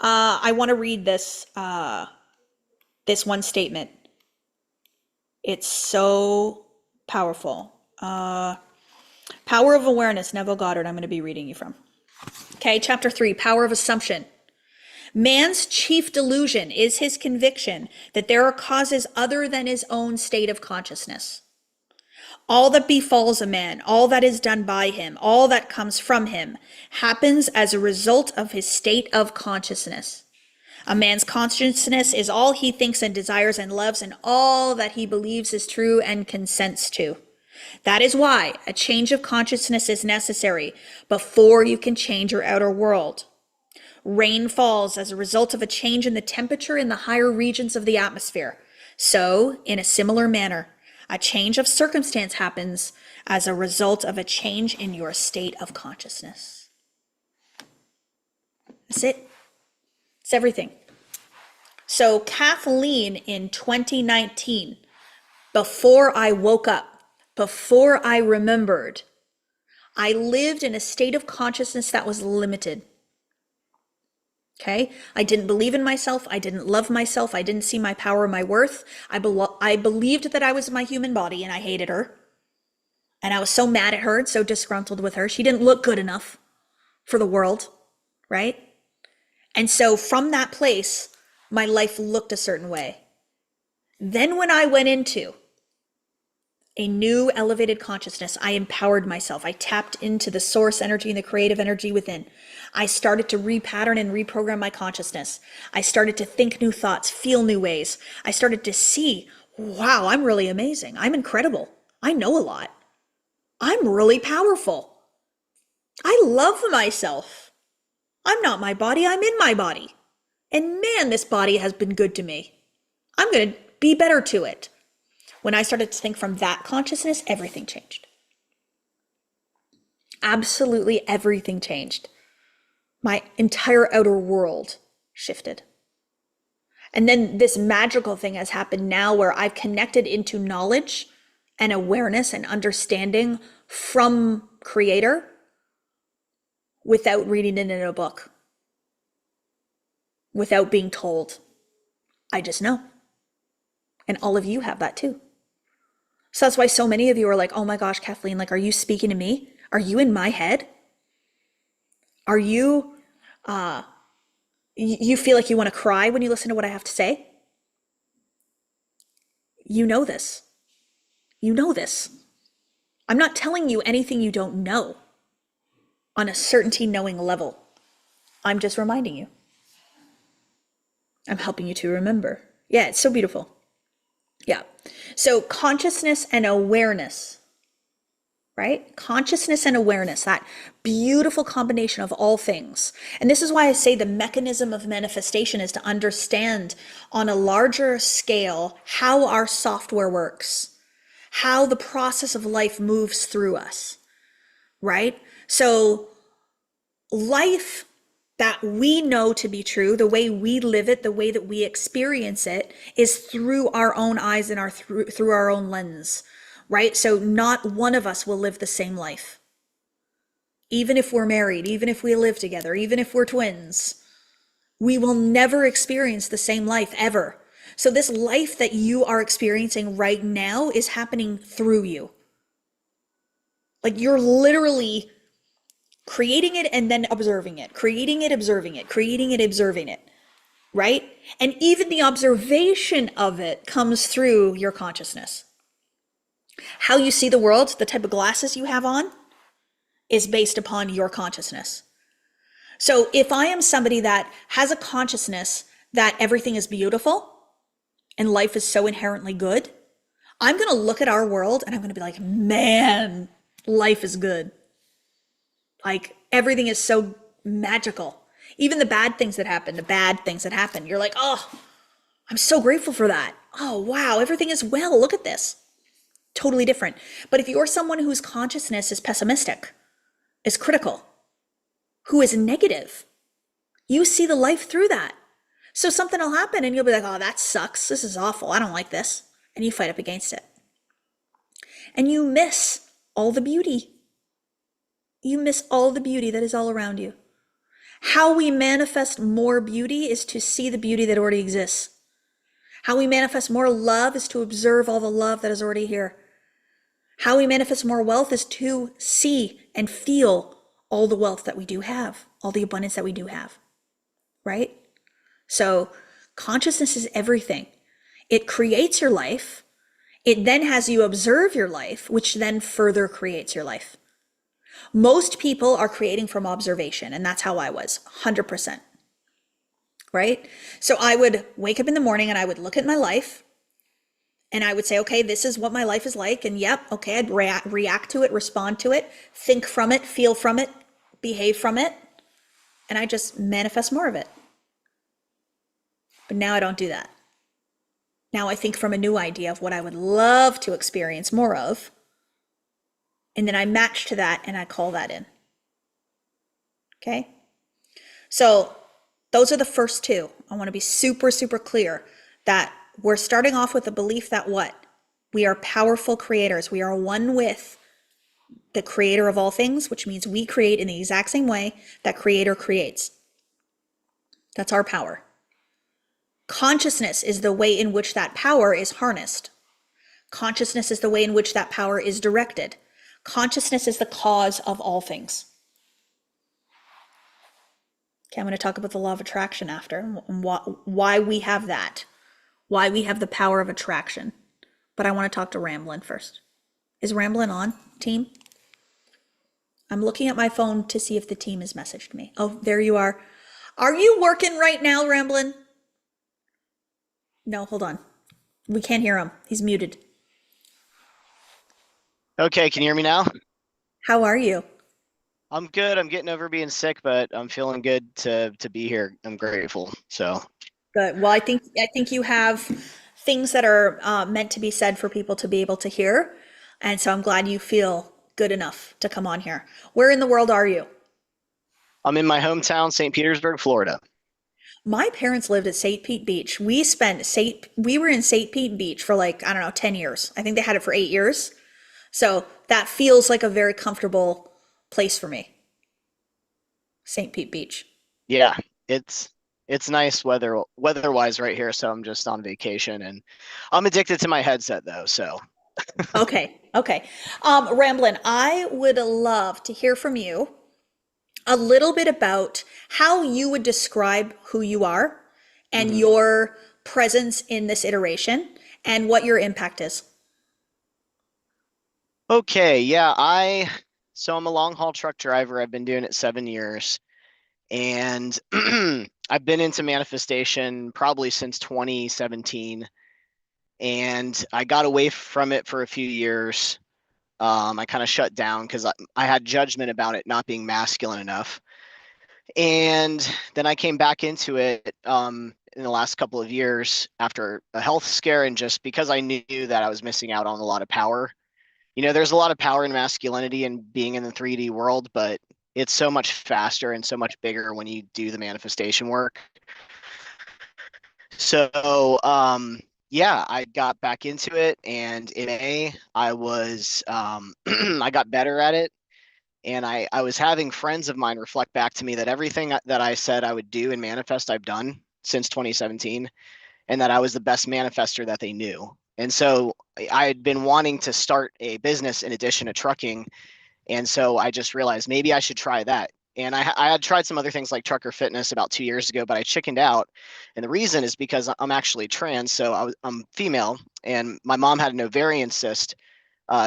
I want to read this one statement. It's so powerful. Power of Awareness, Neville Goddard, I'm going to be reading you from. Okay, chapter 3, Power of Assumption. Man's chief delusion is his conviction that there are causes other than his own state of consciousness. All that befalls a man, all that is done by him, all that comes from him, happens as a result of his state of consciousness. A man's consciousness is all he thinks and desires and loves, and all that he believes is true and consents to. That is why a change of consciousness is necessary before you can change your outer world. Rain falls as a result of a change in the temperature in the higher regions of the atmosphere. So, in a similar manner, a change of circumstance happens as a result of a change in your state of consciousness. That's it. It's everything. So Kathleen in 2019, before I woke up, before I remembered, I lived in a state of consciousness that was limited. Okay. I didn't believe in myself. I didn't love myself. I didn't see my power, my worth. I believed that I was my human body and I hated her. And I was so mad at her and so disgruntled with her. She didn't look good enough for the world, right? And so from that place, my life looked a certain way. Then when I went into a new elevated consciousness, I empowered myself. I tapped into the source energy and the creative energy within. I started to repattern and reprogram my consciousness. I started to think new thoughts, feel new ways. I started to see, wow, I'm really amazing. I'm incredible. I know a lot. I'm really powerful. I love myself. I'm not my body, I'm in my body. And man, this body has been good to me. I'm going to be better to it. When I started to think from that consciousness, everything changed. Absolutely everything changed. My entire outer world shifted. And then this magical thing has happened now where I've connected into knowledge and awareness and understanding from Creator without reading it in a book, without being told. I just know. And all of you have that too. So that's why so many of you are like, oh my gosh, Kathleen, like, are you speaking to me? Are you in my head? Are you, you feel like you want to cry when you listen to what I have to say? You know this. You know this. I'm not telling you anything you don't know on a certainty knowing level. I'm just reminding you. I'm helping you to remember. Yeah, it's so beautiful. Yeah. So consciousness and awareness, right? Consciousness and awareness, that beautiful combination of all things. And this is why I say the mechanism of manifestation is to understand on a larger scale how our software works, how the process of life moves through us, right? So life that we know to be true, the way we live it, the way that we experience it is through our own eyes and through our own lens, right? So not one of us will live the same life. Even if we're married, even if we live together, even if we're twins, we will never experience the same life ever. So this life that you are experiencing right now is happening through you. Like you're literally creating it and then observing it, creating it, observing it, creating it, observing it, right? And even the observation of it comes through your consciousness. How you see the world, the type of glasses you have on, is based upon your consciousness. So if I am somebody that has a consciousness that everything is beautiful and life is so inherently good, I'm going to look at our world and I'm going to be like, man, life is good. Like everything is so magical. Even the bad things that happen, you're like, oh, I'm so grateful for that. Oh, wow, everything is well. Look at this. Totally different. But if you're someone whose consciousness is pessimistic, is critical, who is negative, you see the life through that. So something will happen and you'll be like, oh, that sucks. This is awful. I don't like this. And you fight up against it. And you miss all the beauty. You miss all the beauty that is all around you. How we manifest more beauty is to see the beauty that already exists. How we manifest more love is to observe all the love that is already here. How we manifest more wealth is to see and feel all the wealth that we do have, all the abundance that we do have, right? So consciousness is everything. It creates your life. It then has you observe your life, which then further creates your life. Most people are creating from observation, and that's how I was, 100%, right? So I would wake up in the morning and I would look at my life and I would say, okay, this is what my life is like. And yep, okay, I'd react to it, respond to it, think from it, feel from it, behave from it, and I just manifest more of it. But now I don't do that. Now I think from a new idea of what I would love to experience more of. And then I match to that and I call that in. Okay? So those are the first two. I want to be super, super clear that we're starting off with the belief that what? We are powerful creators. We are one with the creator of all things, which means we create in the exact same way that creator creates. That's our power. Consciousness is the way in which that power is harnessed. Consciousness is the way in which that power is directed. Consciousness is the cause of all things. Okay, I'm going to talk about the law of attraction after, and why we have that, why we have the power of attraction. But I want to talk to Ramblin' first. Is Ramblin' on, team? I'm looking at my phone to see if the team has messaged me. Oh, there you are. Are you working right now, Ramblin'? No, hold on. We can't hear him. He's muted. Okay, can you hear me now? How are you? I'm good. I'm getting over being sick, but I'm feeling good to be here. I'm grateful. So, Good. Well, I think you have things that are meant to be said for people to be able to hear, and so I'm glad you feel good enough to come on here. Where in the world are you? I'm in my hometown, St. Petersburg, Florida. My parents lived at St. Pete Beach. We were in St. Pete Beach for like, I don't know, 10 years. I think they had it for 8 years. So that feels like a very comfortable place for me. St. Pete Beach. Yeah, it's it's nice weather-wise right here, so I'm just on vacation and I'm addicted to my headset though, so Okay. Okay. Ramblin', I would love to hear from you a little bit about how you would describe who you are and mhm. your presence in this iteration and what your impact is. Okay, yeah, I'm a long haul truck driver. I've been doing it 7 years and I've been into manifestation probably since 2017 and I got away from it for a few years. I kind of shut down because I had judgment about it not being masculine enough. And then I came back into it in the last couple of years after a health scare and just because I knew that I was missing out on a lot of power. There's a lot of power in masculinity and being in the 3D world, but it's so much faster and so much bigger when you do the manifestation work. So, yeah, I got back into it, and in May, I got better at it, and I was having friends of mine reflect back to me that everything that I said I would do and manifest, I've done since 2017, and that I was the best manifester that they knew. And so I had been wanting to start a business in addition to trucking, and so I just realized maybe I should try that. And I had tried some other things like trucker fitness about 2 years ago, but I chickened out. And the reason is because I'm actually trans, so I'm female, and my mom had an ovarian cyst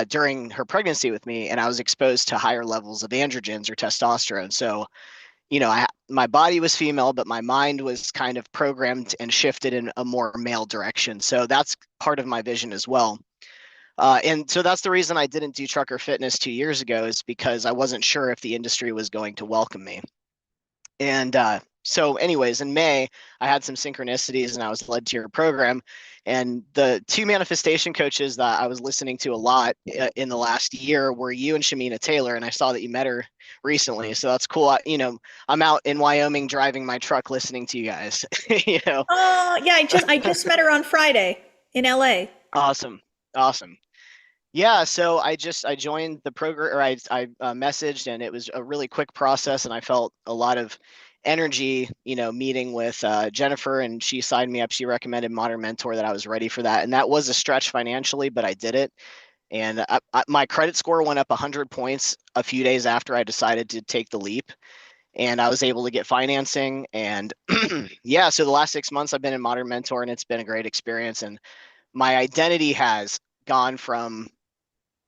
during her pregnancy with me, and I was exposed to higher levels of androgens or testosterone. So, my body was female, but my mind was kind of programmed and shifted in a more male direction. So that's part of my vision as well. And so that's the reason I didn't do trucker fitness 2 years ago is because I wasn't sure if the industry was going to welcome me. And so, anyways, in May, I had some synchronicities and I was led to your program. And the two manifestation coaches that I was listening to a lot in the last year were you and Shamina Taylor. And I saw that you met her recently. So that's cool. I'm out in Wyoming driving my truck listening to you guys. you know, Oh, yeah, I just met her on Friday in LA. awesome. Awesome. Yeah, so I joined the program or I messaged and it was a really quick process and I felt a lot of energy, meeting with Jennifer and she signed me up. She recommended Modern Mentor that I was ready for that. And that was a stretch financially, but I did it. And my credit score went up 100 points a few days after I decided to take the leap. And I was able to get financing. And yeah, so the last 6 months I've been in Modern Mentor and it's been a great experience. And my identity has gone from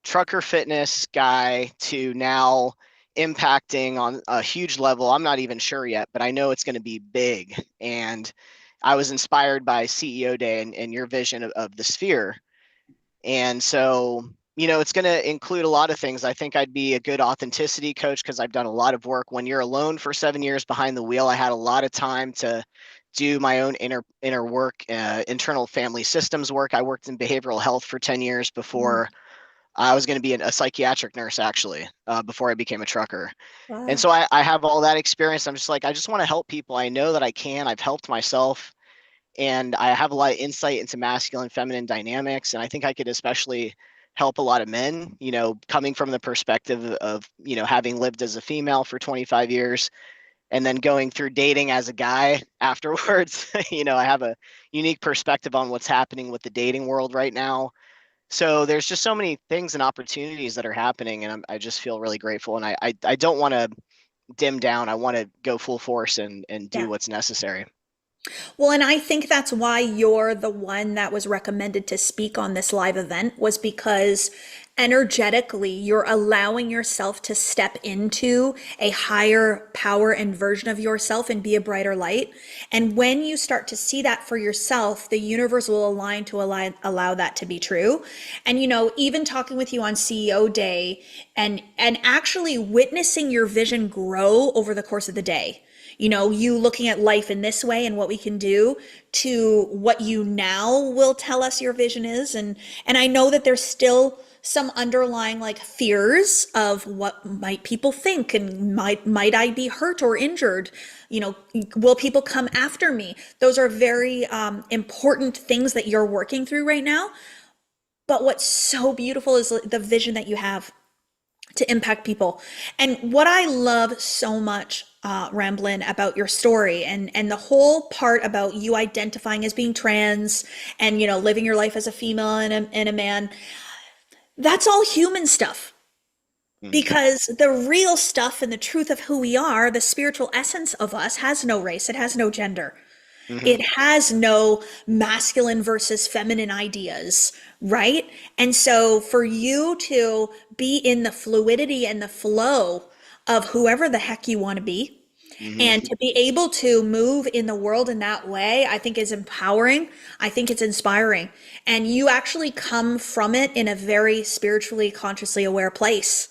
trucker fitness guy to now impacting on a huge level. I'm not even sure yet, but I know it's going to be big. And I was inspired by CEO Day and your vision of the sphere. And so, it's going to include a lot of things. I think I'd be a good authenticity coach because I've done a lot of work. When you're alone for 7 years behind the wheel, I had a lot of time to do my own inner work, internal family systems work. I worked in behavioral health for 10 years Mm, before I was going to be a psychiatric nurse actually, before I became a trucker. And wow. so I have all that experience. I'm just like, I just want to help people. I know that I can. I've helped myself and I have a lot of insight into masculine, feminine dynamics. And I think I could especially help a lot of men, coming from the perspective of, having lived as a female for 25 years and then going through dating as a guy afterwards, I have a unique perspective on what's happening with the dating world right now. So there's just so many things and opportunities that are happening, and I just feel really grateful. And I don't want to dim down. I want to go full force and do Yeah. what's necessary. Well, and I think that's why you're the one that was recommended to speak on this live event, was because energetically you're allowing yourself to step into a higher power and version of yourself and be a brighter light. And when you start to see that for yourself, the universe will align to allow that to be true. And even talking with you on CEO day and actually witnessing your vision grow over the course of the day, you looking at life in this way and what we can do, to what you now will tell us your vision is. And I know that there's still some underlying like fears of what might people think, and might I be hurt or injured, will people come after me? Those are very important things that you're working through right now. But what's so beautiful is the vision that you have to impact people. And what I love so much, Ramblin', about your story, and the whole part about you identifying as being trans, and living your life as a female and a man, that's all human stuff. Mhm. Because the real stuff and the truth of who we are, the spiritual essence of us, has no race, it has no gender. Mhm. It has no masculine versus feminine ideas, right? And so for you to be in the fluidity and the flow of whoever the heck you want to be, Mhm. and to be able to move in the world in that way, I think is empowering. I think it's inspiring. And you actually come from it in a very spiritually, consciously aware place,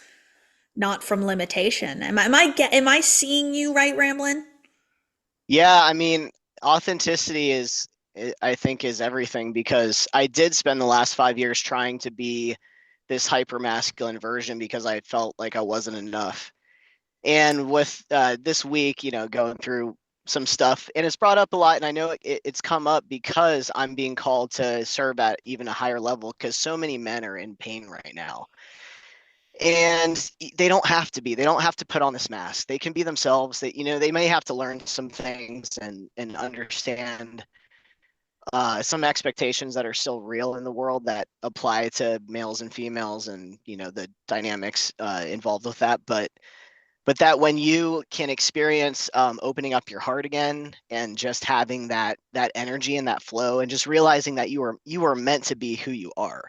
not from limitation. Am I seeing you right, Ramblin'? Yeah, I mean, authenticity I think, is everything, because I did spend the last 5 years trying to be this hyper masculine version because I felt like I wasn't enough. And with this week, going through some stuff, and it's brought up a lot, and I know it's come up because I'm being called to serve at even a higher level, because so many men are in pain right now. And they don't have to be. They don't have to put on this mask. They can be themselves. They may have to learn some things and understand some expectations that are still real in the world that apply to males and females, and the dynamics involved with that. But that when you can experience opening up your heart again, and just having that energy and that flow, and just realizing that you are meant to be who you are,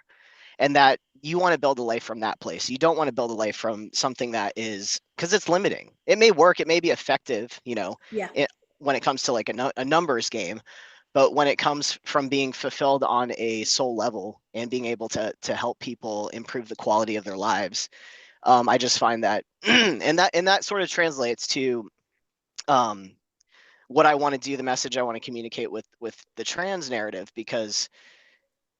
and that you want to build a life from that place. You don't want to build a life from something that is, because it's limiting. It may work, it may be effective, Yeah. it, when it comes to like a numbers game, but when it comes from being fulfilled on a soul level and being able to help people improve the quality of their lives, I just find that, and that sort of translates to um, what I want to do, the message I want to communicate with the trans narrative, because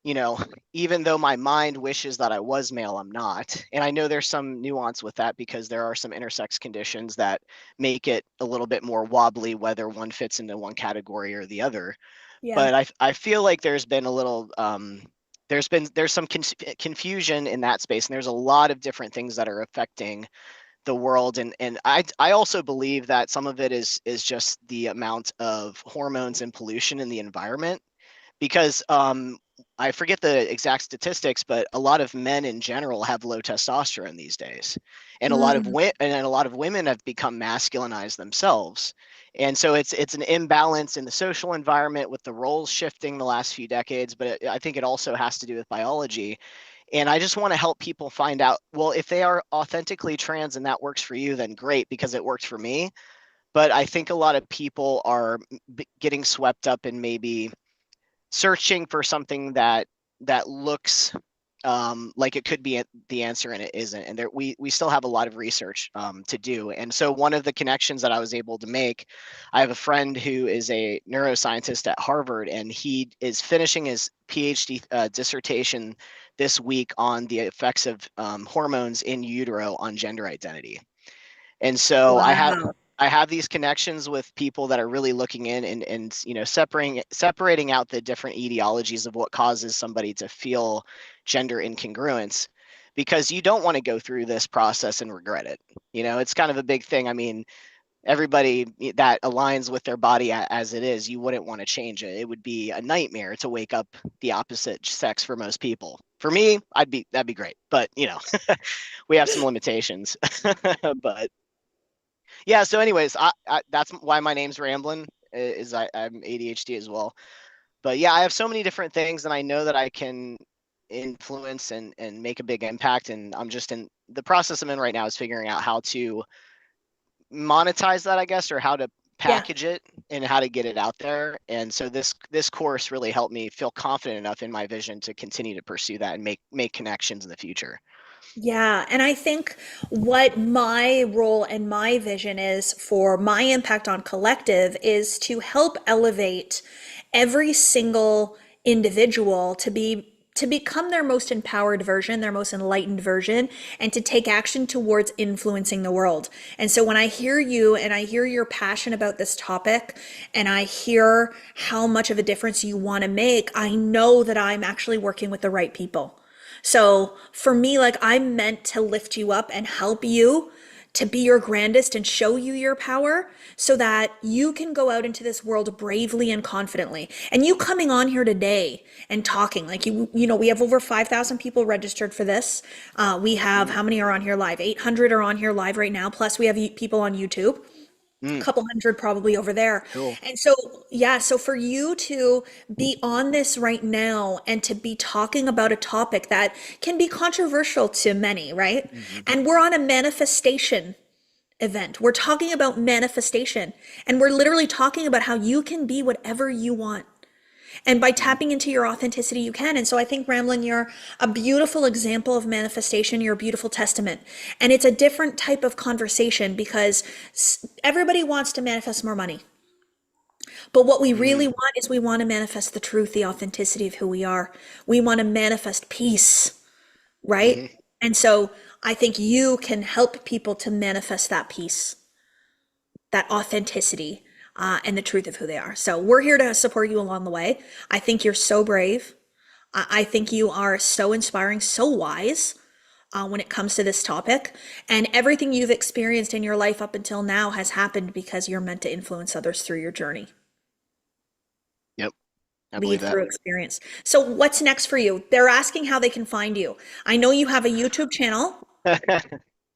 you know, even though my mind wishes that I was male, I'm not. And I know there's some nuance with that, because there are some intersex conditions that make it a little bit more wobbly whether one fits into one category or the other. Yeah. But I feel like there's been a little there's some confusion in that space, and there's a lot of different things that are affecting the world, and I also believe that some of it is just the amount of hormones and pollution in the environment, because I forget the exact statistics, but a lot of men in general have low testosterone these days, and Mm. a lot of women have become masculinized themselves, and so it's an imbalance in the social environment with the roles shifting the last few decades. But I think it also has to do with biology, and I just want to help people find out, well, if they are authentically trans and that works for you, then great, because it worked for me. But I think a lot of people are getting swept up in maybe searching for something that looks like it could be the answer, and it isn't. And we still have a lot of research to do. And so one of the connections that I was able to make, I have a friend who is a neuroscientist at Harvard, and he is finishing his PhD dissertation this week on the effects of hormones in utero on gender identity. And so Wow. I have these connections with people that are really looking in, and separating out the different etiologies of what causes somebody to feel gender incongruence, because you don't want to go through this process and regret it. It's kind of a big thing. I mean, everybody that aligns with their body as it is, you wouldn't want to change it. It would be a nightmare to wake up the opposite sex for most people. For me, that'd be great. But we have some limitations. But yeah, so anyways, that's why my name's Ramblin', is I'm ADHD as well. But yeah, I have so many different things, and I know that I can influence and make a big impact. And I'm just in the process I'm in right now is figuring out how to monetize that, I guess, or how to Yeah. package it and how to get it out there. And so this course really helped me feel confident enough in my vision to continue to pursue that and make connections in the future. Yeah, and I think what my role and my vision is for my impact on collective is to help elevate every single individual to become their most empowered version, their most enlightened version, and to take action towards influencing the world. And so when I hear you and I hear your passion about this topic and I hear how much of a difference you want to make, I know that I'm actually working with the right people. So for me, like I'm meant to lift you up and help you to be your grandest and show you your power so that you can go out into this world bravely and confidently. And you coming on here today and talking, like we have over 5,000 people registered for this. We have, Mm, how many are on here live? 800 are on here live right now. Plus we have people on YouTube, mm, couple hundred probably over there. cool. And so, yeah, so for you to be on this right now and to be talking about a topic that can be controversial to many, right? Mhm. And we're on a manifestation event. We're talking about manifestation, and we're literally talking about how you can be whatever you want. And by Mhm. tapping into your authenticity, you can. And so I think, Ramlin, you're a beautiful example of manifestation. You're a beautiful testament. And it's a different type of conversation because everybody wants to manifest more money. But what we really Mhm. want is we want to manifest the truth, the authenticity of who we are. We want to manifest peace, right? Mhm. And so I think you can help people to manifest that peace, that authenticity, and the truth of who they are. So we're here to support you along the way. I think you're so brave. I think you are so inspiring, so wise when it comes to this topic. And everything you've experienced in your life up until now has happened because you're meant to influence others through your journey, Yep, I believe lead that. through experience. So, what's next for you? They're asking how they can find you. I know you have a YouTube channel.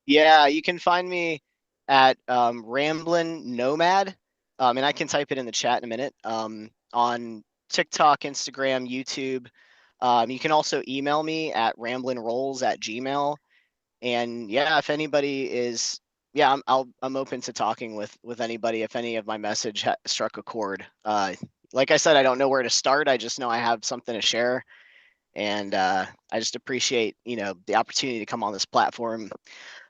Yeah, you can find me at Ramblin' Nomad, and I can type it in the chat in a minute. On TikTok, Instagram, YouTube. You can also email me at ramblinrolls@gmail. And yeah, if anybody is, yeah, I'm open to talking with anybody if any of my message struck a chord. Like I said, I don't know where to start. I just know I have something to share, and I just appreciate the opportunity to come on this platform.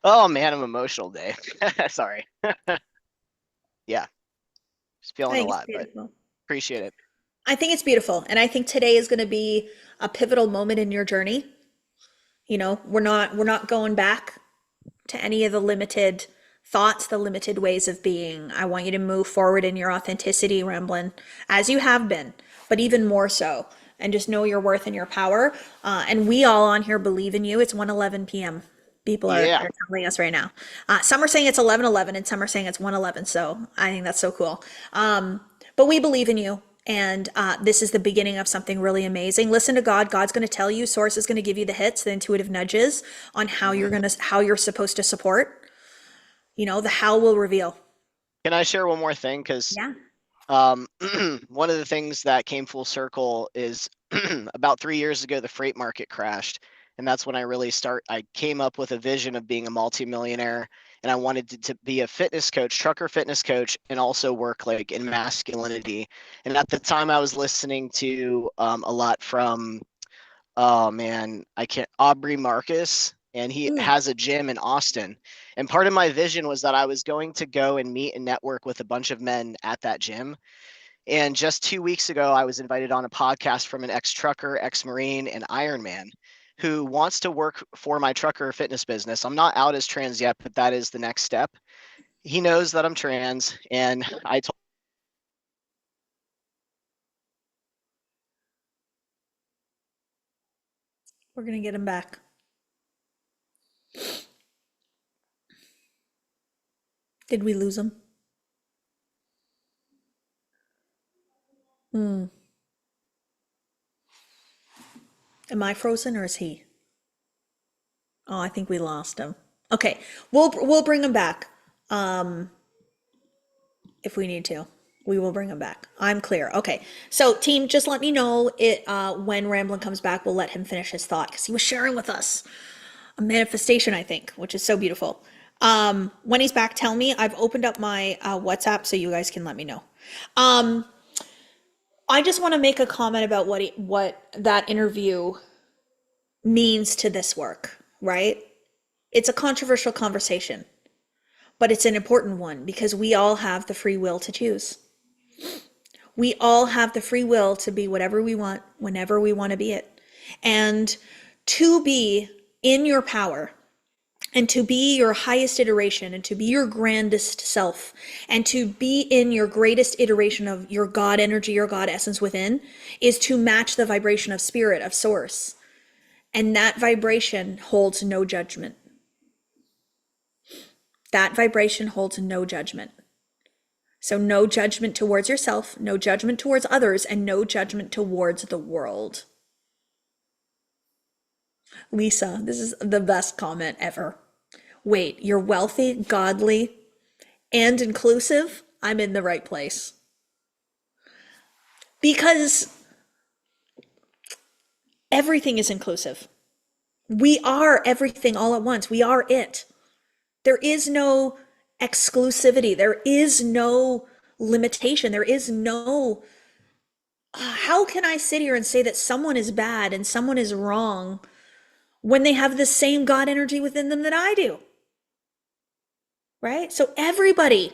Oh man, I'm emotional today. Sorry. Yeah, just I feeling a think it's lot, but beautiful. appreciate it. I think it's beautiful. And I think today is going to be a pivotal moment in your journey. We're not going back to any of the limited thoughts, the limited ways of being. I want you to move forward in your authenticity, Ramblin', as you have been, but even more so. And just know your worth and your power. And we all on here believe in you. It's 1:11 p.m. People Yeah. are telling us right now. Some are saying it's 11:11 and some are saying it's 1:11. So I think that's so cool. But we believe in you. And this is the beginning of something really amazing. Listen to God. God's going to tell you. Source is going to give you the hits, the intuitive nudges on Mhm. how you're supposed to support. The how will reveal. Can I share one more thing? Because Yeah. Um, one of the things that came full circle is about 3 years ago, the freight market crashed. And that's when I came up with a vision of being a multimillionaire. And I wanted to be a fitness coach, trucker fitness coach, and also work like in masculinity. And at the time, I was listening to a lot from, oh man, I can't, Aubrey Marcus, and he Mm. has a gym in Austin. And part of my vision was that I was going to go and meet and network with a bunch of men at that gym. And just 2 weeks ago, I was invited on a podcast from an ex-trucker, ex-Marine, and Ironman who wants to work for my trucker fitness business. I'm not out as trans yet, but that is the next step. He knows that I'm trans, and I told We're going to get him back. Did we lose him? Hmm. Am I frozen or is he? Oh, I think we lost him. Okay, we'll bring him back. Um, if we need to. We will bring him back. I'm clear. Okay. So team, just let me know it when Ramblin comes back, we'll let him finish his thought because he was sharing with us a manifestation, I think, which is so beautiful. When he's back, tell me. I've opened up my WhatsApp so you guys can let me know. Um, I just want to make a comment about what that interview means to this work, right? It's a controversial conversation, but it's an important one because we all have the free will to choose. We all have the free will to be whatever we want, whenever we want to be it. And to be in your power and to be your highest iteration and to be your grandest self and to be in your greatest iteration of your God energy, your God essence within is to match the vibration of spirit, of source. And that vibration holds no judgment. That vibration holds no judgment. So no judgment towards yourself, no judgment towards others, and no judgment towards the world. Lisa, this is the best comment ever. Wait, you're wealthy, godly, and inclusive? I'm in the right place. Because everything is inclusive. We are everything all at once. We are it. There is no exclusivity. There is no limitation. There is no how can I sit here and say that someone is bad and someone is wrong when they have the same God energy within them that I do? Right? So everybody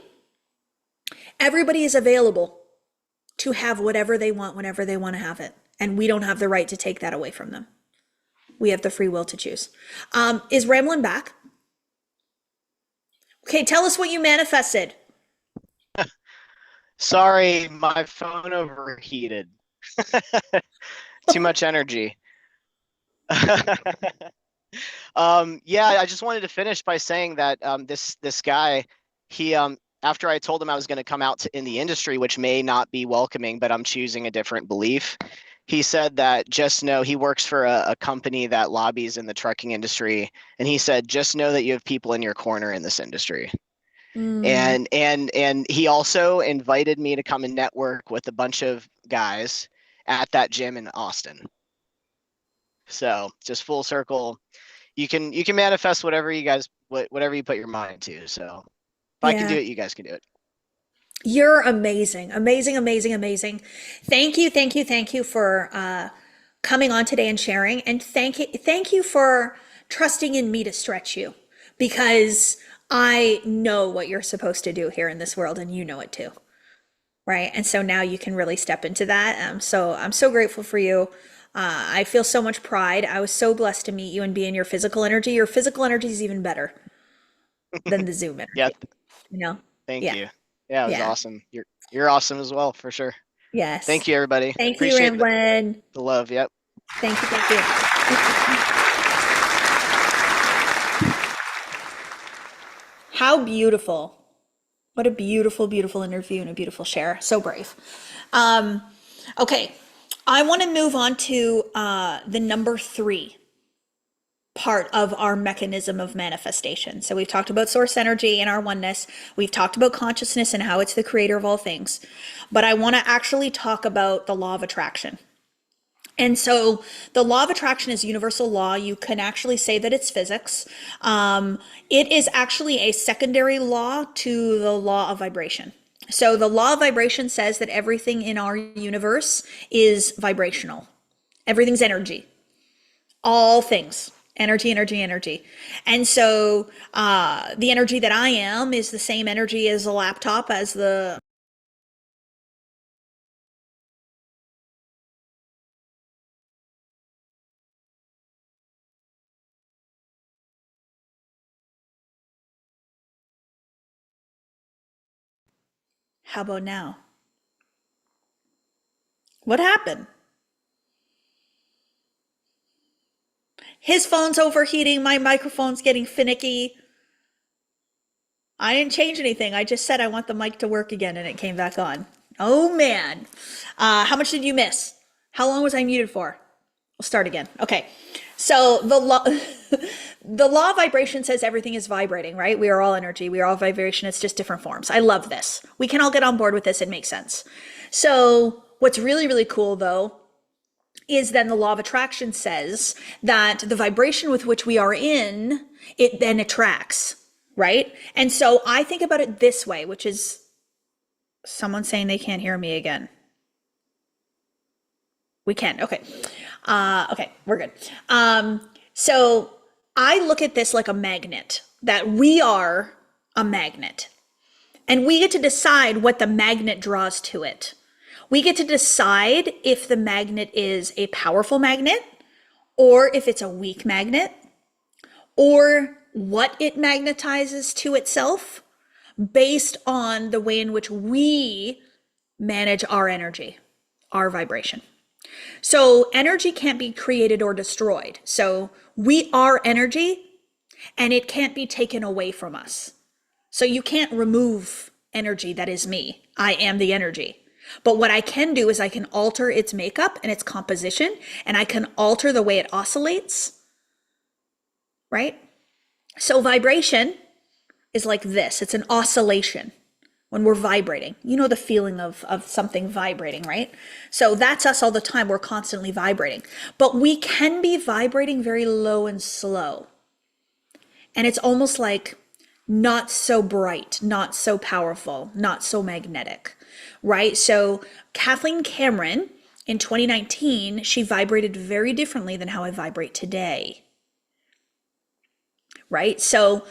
is available to have whatever they want whenever they want to have it. And we don't have the right to take that away from them. We have the free will to choose. Is Ramblin' back? Okay, tell us what you manifested. Sorry, my phone overheated. Too much energy. Yeah, I just wanted to finish by saying that this guy, he after I told him I was going to come out in the industry, which may not be welcoming, but I'm choosing a different belief. He said that just know he works for a company that lobbies in the trucking industry, and he said just know that you have people in your corner in this industry. Mm, And he also invited me to come and network with a bunch of guys at that gym in Austin. So just full circle. You can manifest whatever you guys whatever you put your mind to. So if I can do yeah. it, you guys can do it. You're amazing, amazing, amazing, amazing. Thank you for coming on today and sharing. And thank you for trusting in me to stretch you because I know what you're supposed to do here in this world, and you know it too, right? And so now you can really step into that. So I'm so grateful for you. I feel so much pride. I was so blessed to meet you and be in your physical energy. Your physical energy is even better than the Zoom Yeah, energy. You know? thank Yeah, you. Yeah, it was yeah. awesome. You're awesome as well, for sure. Yes. Thank you, everybody. Thank you, Appreciate Ramblin. the love. Yep. Thank you, thank you. How beautiful. What a beautiful, beautiful interview and a beautiful share. So brave. Um, okay, I want to move on to the number 3 part of our mechanism of manifestation. So we've talked about source energy and our oneness. We've talked about consciousness and how it's the creator of all things. But I want to actually talk about the law of attraction. And so the law of attraction is universal law. You can actually say that it's physics. It is actually a secondary law to the law of vibration. So the law of vibration says that everything in our universe is vibrational. Everything's energy. All things. Energy, energy, energy. And so the energy that I am is the same energy as a laptop, as the how about now? What happened? His phone's overheating, my microphone's getting finicky. I didn't change anything. I just said I want the mic to work again and it came back on. Oh man. How much did you miss? How long was I muted for? We'll start again. Okay. So the law the law of vibration says everything is vibrating, right? We are all energy. We are all vibration. It's just different forms. I love this. We can all get on board with this. It makes sense. So what's really, really cool though is then the law of attraction says that the vibration with which we are in, it then attracts, right? And so I think about it this way, which is someone saying they can't hear me again. We can. Okay. Okay, we're good. So I look at this like a magnet, that we are a magnet, and we get to decide what the magnet draws to it. We get to decide if the magnet is a powerful magnet or if it's a weak magnet, or what it magnetizes to itself based on the way in which we manage our energy, our vibration. So energy can't be created or destroyed. So we are energy and it can't be taken away from us. So you can't remove energy that is me. I am the energy. But what I can do is I can alter its makeup and its composition, and I can alter the way it oscillates, right? So vibration is like this. It's an oscillation. When we're vibrating, you know the feeling of something vibrating, right? So that's us all the time. We're constantly vibrating, but we can be vibrating very low and slow. And it's almost like not so bright, not so powerful, not so magnetic, right? So Kathleen Cameron in 2019, she vibrated very differently than how I vibrate today, right? So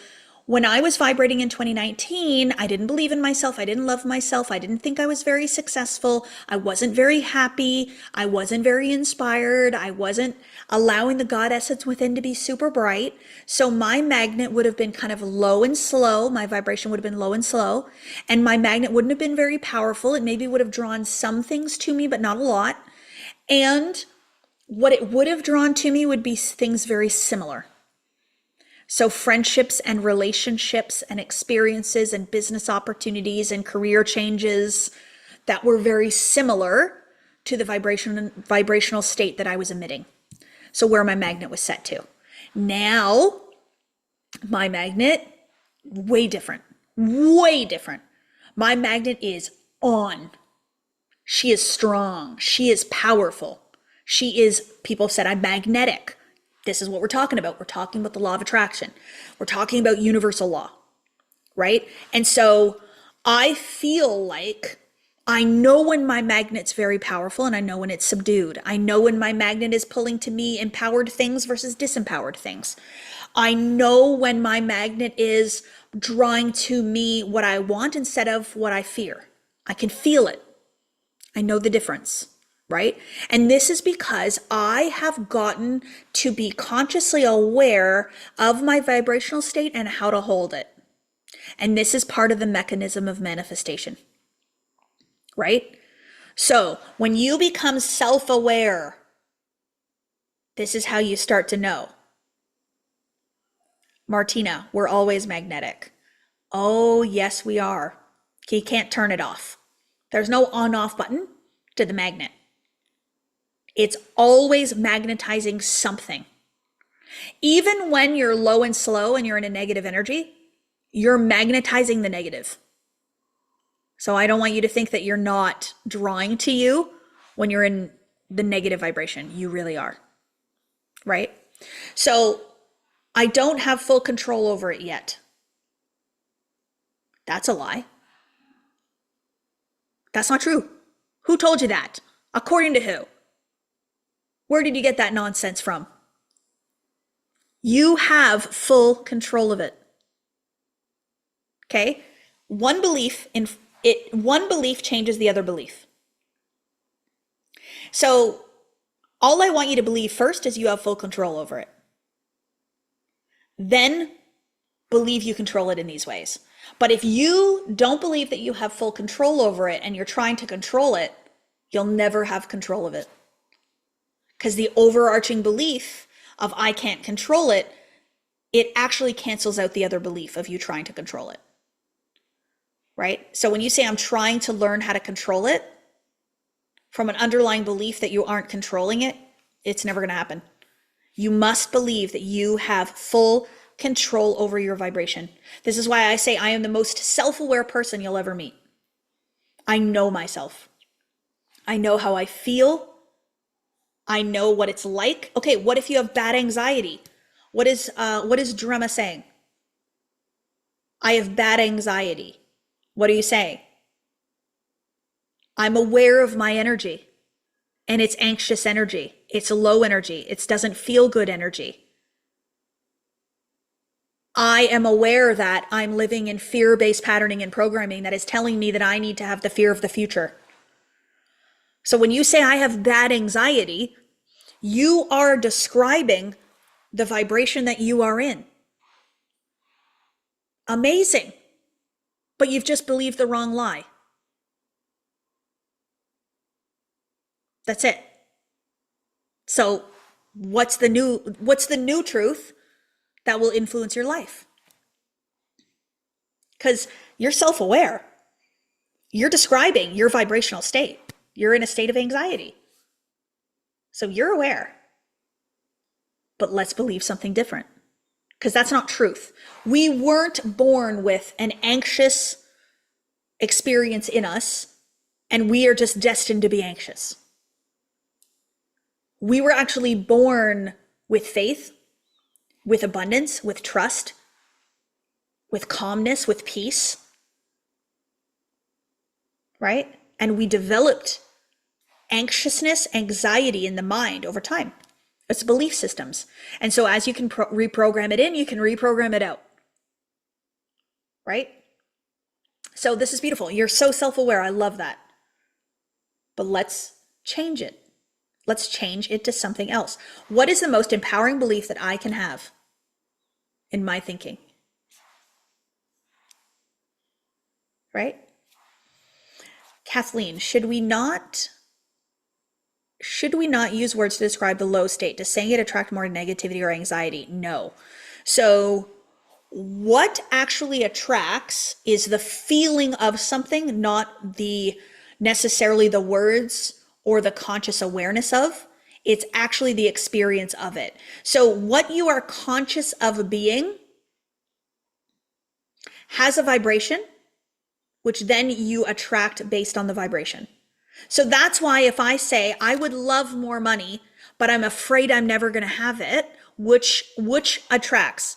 when I was vibrating in 2019, I didn't believe in myself. I didn't love myself. I didn't think I was very successful. I wasn't very happy. I wasn't very inspired. I wasn't allowing the God essence within to be super bright. So my magnet would have been kind of low and slow. My vibration would have been low and slow. And my magnet wouldn't have been very powerful. It maybe would have drawn some things to me, but not a lot. And what it would have drawn to me would be things very similar. So friendships and relationships and experiences and business opportunities and career changes that were very similar to the vibrational state that I was emitting. So where my magnet was set to. Now, my magnet, way different, way different. My magnet is on. She is strong. She is powerful. She is, people have said, I'm magnetic. This is what we're talking about. We're talking about the law of attraction. We're talking about universal law, right? And so I feel like I know when my magnet's very powerful and I know when it's subdued. I know when my magnet is pulling to me empowered things versus disempowered things. I know when my magnet is drawing to me what I want instead of what I fear. I can feel it. I know the difference. Right? And this is because I have gotten to be consciously aware of my vibrational state and how to hold it. And this is part of the mechanism of manifestation. Right? So when you become self-aware, this is how you start to know. Martina, we're always magnetic. Oh, yes, we are. You can't turn it off. There's no on-off button to the magnet. It's always magnetizing something. Even when you're low and slow and you're in a negative energy, you're magnetizing the negative. So I don't want you to think that you're not drawing to you when you're in the negative vibration. You really are, right? So I don't have full control over it yet. That's a lie. That's not true. Who told you that? According to who? Where did you get that nonsense from? You have full control of it. Okay? One belief changes the other belief. So all I want you to believe first is you have full control over it. Then believe you control it in these ways. But if you don't believe that you have full control over it and you're trying to control it, you'll never have control of it. Because the overarching belief of I can't control it, it actually cancels out the other belief of you trying to control it. right? So when you say I'm trying to learn how to control it from an underlying belief that you aren't controlling it, it's never going to happen. You must believe that you have full control over your vibration. This is why I say I am the most self-aware person you'll ever meet. I know myself. I know how I feel. I know what it's like. Okay, what if you have bad anxiety? What is Drema saying? I have bad anxiety. What are you saying? I'm aware of my energy, and it's anxious energy. It's low energy. It doesn't feel good energy. I am aware that I'm living in fear-based patterning and programming that is telling me that I need to have the fear of the future. So when you say I have bad anxiety, you are describing the vibration that you are in. Amazing. But you've just believed the wrong lie. That's it. So what's the new truth that will influence your life? Because you're self-aware. You're describing your vibrational state. You're in a state of anxiety. So you're aware. But let's believe something different. Because that's not truth. We weren't born with an anxious experience in us, and we are just destined to be anxious. We were actually born with faith, with abundance, with trust, with calmness, with peace, right? And we developed anxiousness, anxiety in the mind over time. It's belief systems. And so as you can reprogram it in, you can reprogram it out, right? So this is beautiful. You're so self-aware. I love that. But let's change it. Let's change it to something else. What is the most empowering belief that I can have in my thinking? Right? Kathleen, should we not use words to describe the low state? Does saying it attract more negativity or anxiety? No. So what actually attracts is the feeling of something, not necessarily the words or the conscious awareness of. It's actually the experience of it. So what you are conscious of being has a vibration, which then you attract based on the vibration. So that's why if I say, I would love more money, but I'm afraid I'm never going to have it, which attracts?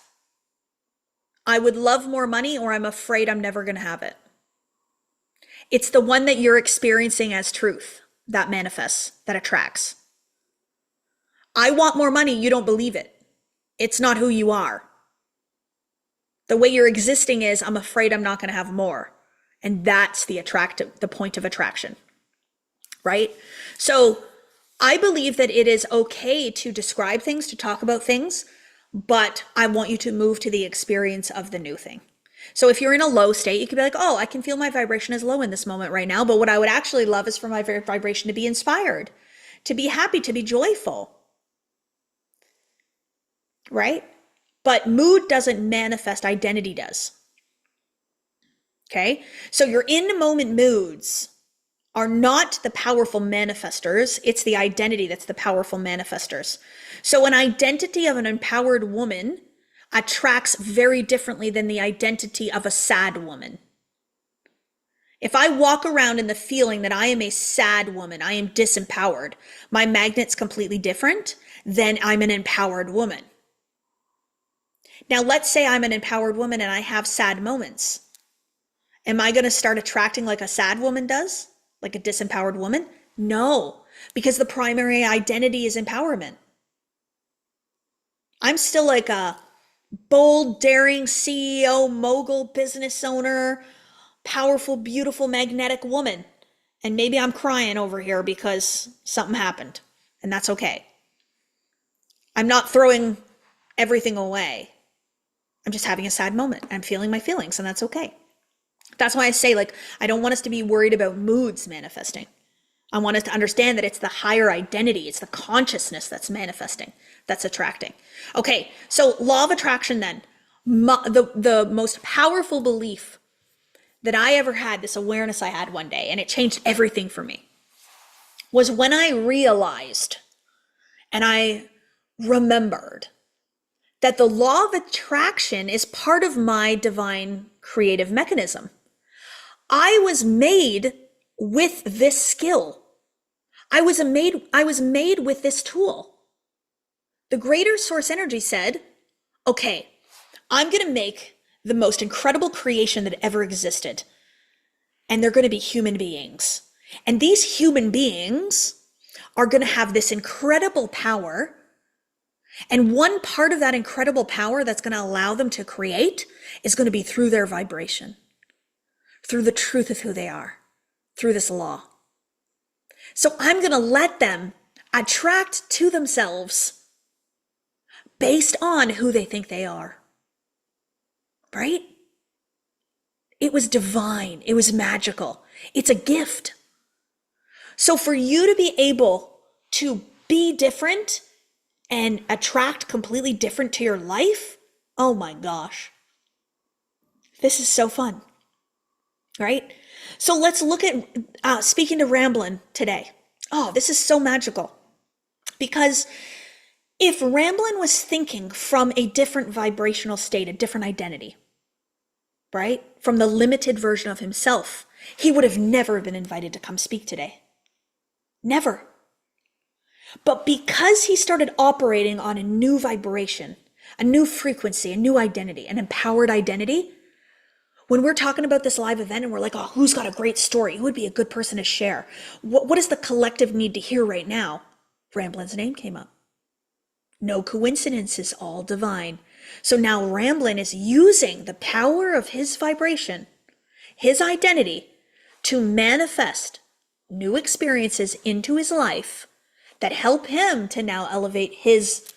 I would love more money, or I'm afraid I'm never going to have it. It's the one that you're experiencing as truth that manifests, that attracts. I want more money, you don't believe it. It's not who you are. The way you're existing is, I'm afraid I'm not going to have more. And that's the point of attraction, right? So I believe that it is okay to describe things, to talk about things, but I want you to move to the experience of the new thing. So if you're in a low state, you could be like, oh, I can feel my vibration is low in this moment right now. But what I would actually love is for my vibration to be inspired, to be happy, to be joyful, right? But mood doesn't manifest, identity does. Okay? So your in-moment moods are not the powerful manifestors. It's the identity that's the powerful manifestors. So an identity of an empowered woman attracts very differently than the identity of a sad woman. If I walk around in the feeling that I am a sad woman, I am disempowered, my magnet's completely different than I'm an empowered woman. Now, let's say I'm an empowered woman and I have sad moments. Am I going to start attracting like a sad woman does? Like a disempowered woman? No, because the primary identity is empowerment. I'm still like a bold, daring CEO, mogul, business owner, powerful, beautiful, magnetic woman. And maybe I'm crying over here because something happened, and that's okay. I'm not throwing everything away. I'm just having a sad moment. I'm feeling my feelings, and that's okay. That's why I say, like, I don't want us to be worried about moods manifesting. I want us to understand that it's the higher identity, it's the consciousness that's manifesting, that's attracting. Okay, so law of attraction then. The most powerful belief that I ever had, this awareness I had one day, and it changed everything for me, was when I realized and I remembered that the law of attraction is part of my divine creative mechanism. I was made with this skill. I was made with this tool. The greater source energy said, okay, I'm going to make the most incredible creation that ever existed. And they're going to be human beings. And these human beings are going to have this incredible power. And one part of that incredible power that's going to allow them to create is going to be through their vibration, through the truth of who they are, through this law. So I'm going to let them attract to themselves based on who they think they are. Right? It was divine. It was magical. It's a gift. So for you to be able to be different and attract completely different to your life, oh my gosh. This is so fun. Right? So let's look at speaking to Ramblin' today. Oh, this is so magical. Because if Ramblin' was thinking from a different vibrational state, a different identity, right? From the limited version of himself, he would have never been invited to come speak today. Never. But because he started operating on a new vibration, a new frequency, a new identity, an empowered identity, when we're talking about this live event and we're like, oh, who's got a great story? Who would be a good person to share? What does the collective need to hear right now? Ramblin's name came up. No coincidences, all divine. So now Ramblin is using the power of his vibration, his identity, to manifest new experiences into his life that help him to now elevate his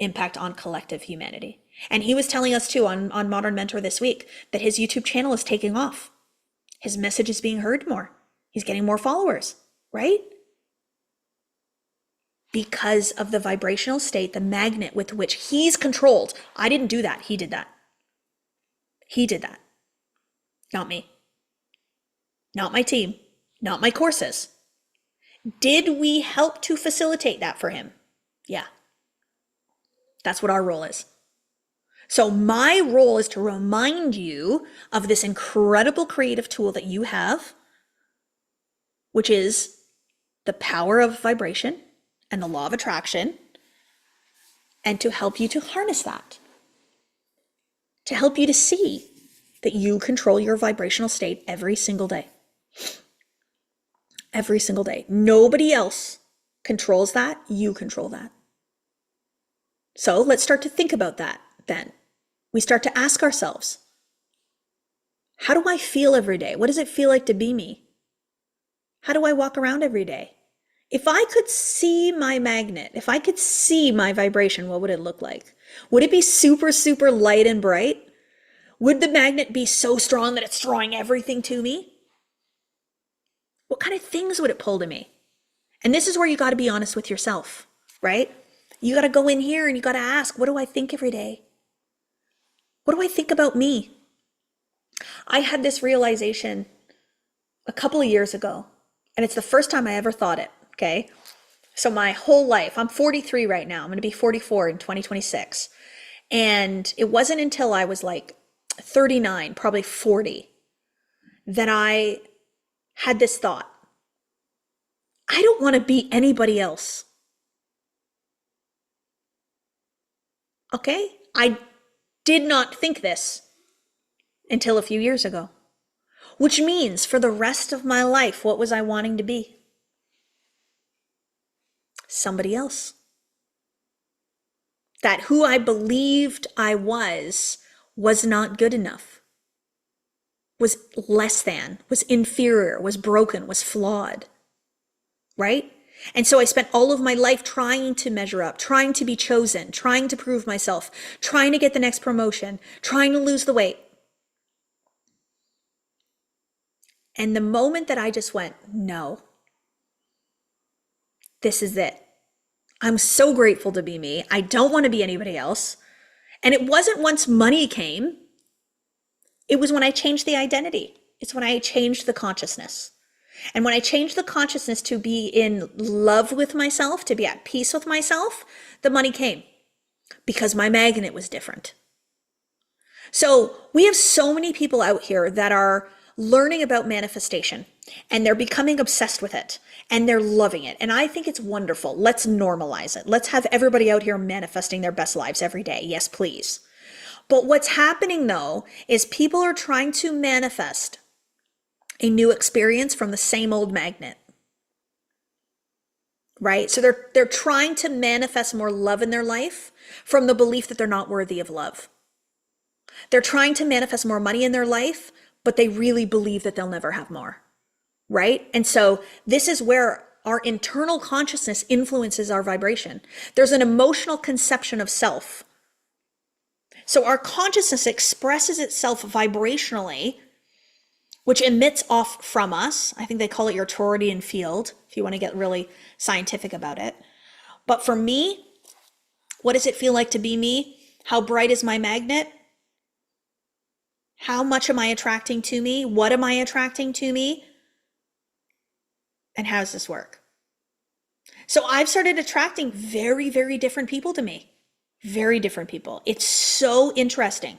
impact on collective humanity. And he was telling us too on Modern Mentor this week that his YouTube channel is taking off. His message is being heard more. He's getting more followers, right? Because of the vibrational state, the magnet with which he's controlled. I didn't do that. He did that. He did that. Not me. Not my team. Not my courses. Did we help to facilitate that for him? Yeah. That's what our role is. So my role is to remind you of this incredible creative tool that you have, which is the power of vibration and the law of attraction, and to help you to harness that, to help you to see that you control your vibrational state every single day. Every single day. Nobody else controls that. You control that. So let's start to think about that then. We start to ask ourselves, how do I feel every day? What does it feel like to be me? How do I walk around every day? If I could see my magnet, if I could see my vibration, what would it look like? Would it be super, super light and bright? Would the magnet be so strong that it's drawing everything to me? What kind of things would it pull to me? And this is where you got to be honest with yourself, right? You got to go in here and you got to ask, what do I think every day? What do I think about me? I had this realization a couple of years ago, and it's the first time I ever thought it, okay? So my whole life, I'm 43 right now. I'm going to be 44 in 2026. And it wasn't until I was like 39, probably 40, that I had this thought. I don't want to be anybody else. Okay? I did not think this until a few years ago, which means for the rest of my life, what was I wanting to be? Somebody else. That who I believed I was not good enough, was less than, was inferior, was broken, was flawed, right? And so I spent all of my life trying to measure up, trying to be chosen, trying to prove myself, trying to get the next promotion, trying to lose the weight. And the moment that I just went, no, this is it. I'm so grateful to be me. I don't want to be anybody else. And it wasn't once money came. It was when I changed the identity. It's when I changed the consciousness. And when I changed the consciousness to be in love with myself, to be at peace with myself, the money came because my magnet was different. So we have so many people out here that are learning about manifestation and they're becoming obsessed with it and they're loving it. And I think it's wonderful. Let's normalize it. Let's have everybody out here manifesting their best lives every day. Yes, please. But what's happening though is people are trying to manifest a new experience from the same old magnet. Right? So they're trying to manifest more love in their life from the belief that they're not worthy of love. They're trying to manifest more money in their life, but they really believe that they'll never have more. Right? And so this is where our internal consciousness influences our vibration. There's an emotional conception of self. So our consciousness expresses itself vibrationally, which emits off from us. I think they call it your toroidal field, if you want to get really scientific about it. But for me, what does it feel like to be me? How bright is my magnet? How much am I attracting to me? What am I attracting to me? And how does this work? So I've started attracting very, very different people to me. Very different people. It's so interesting.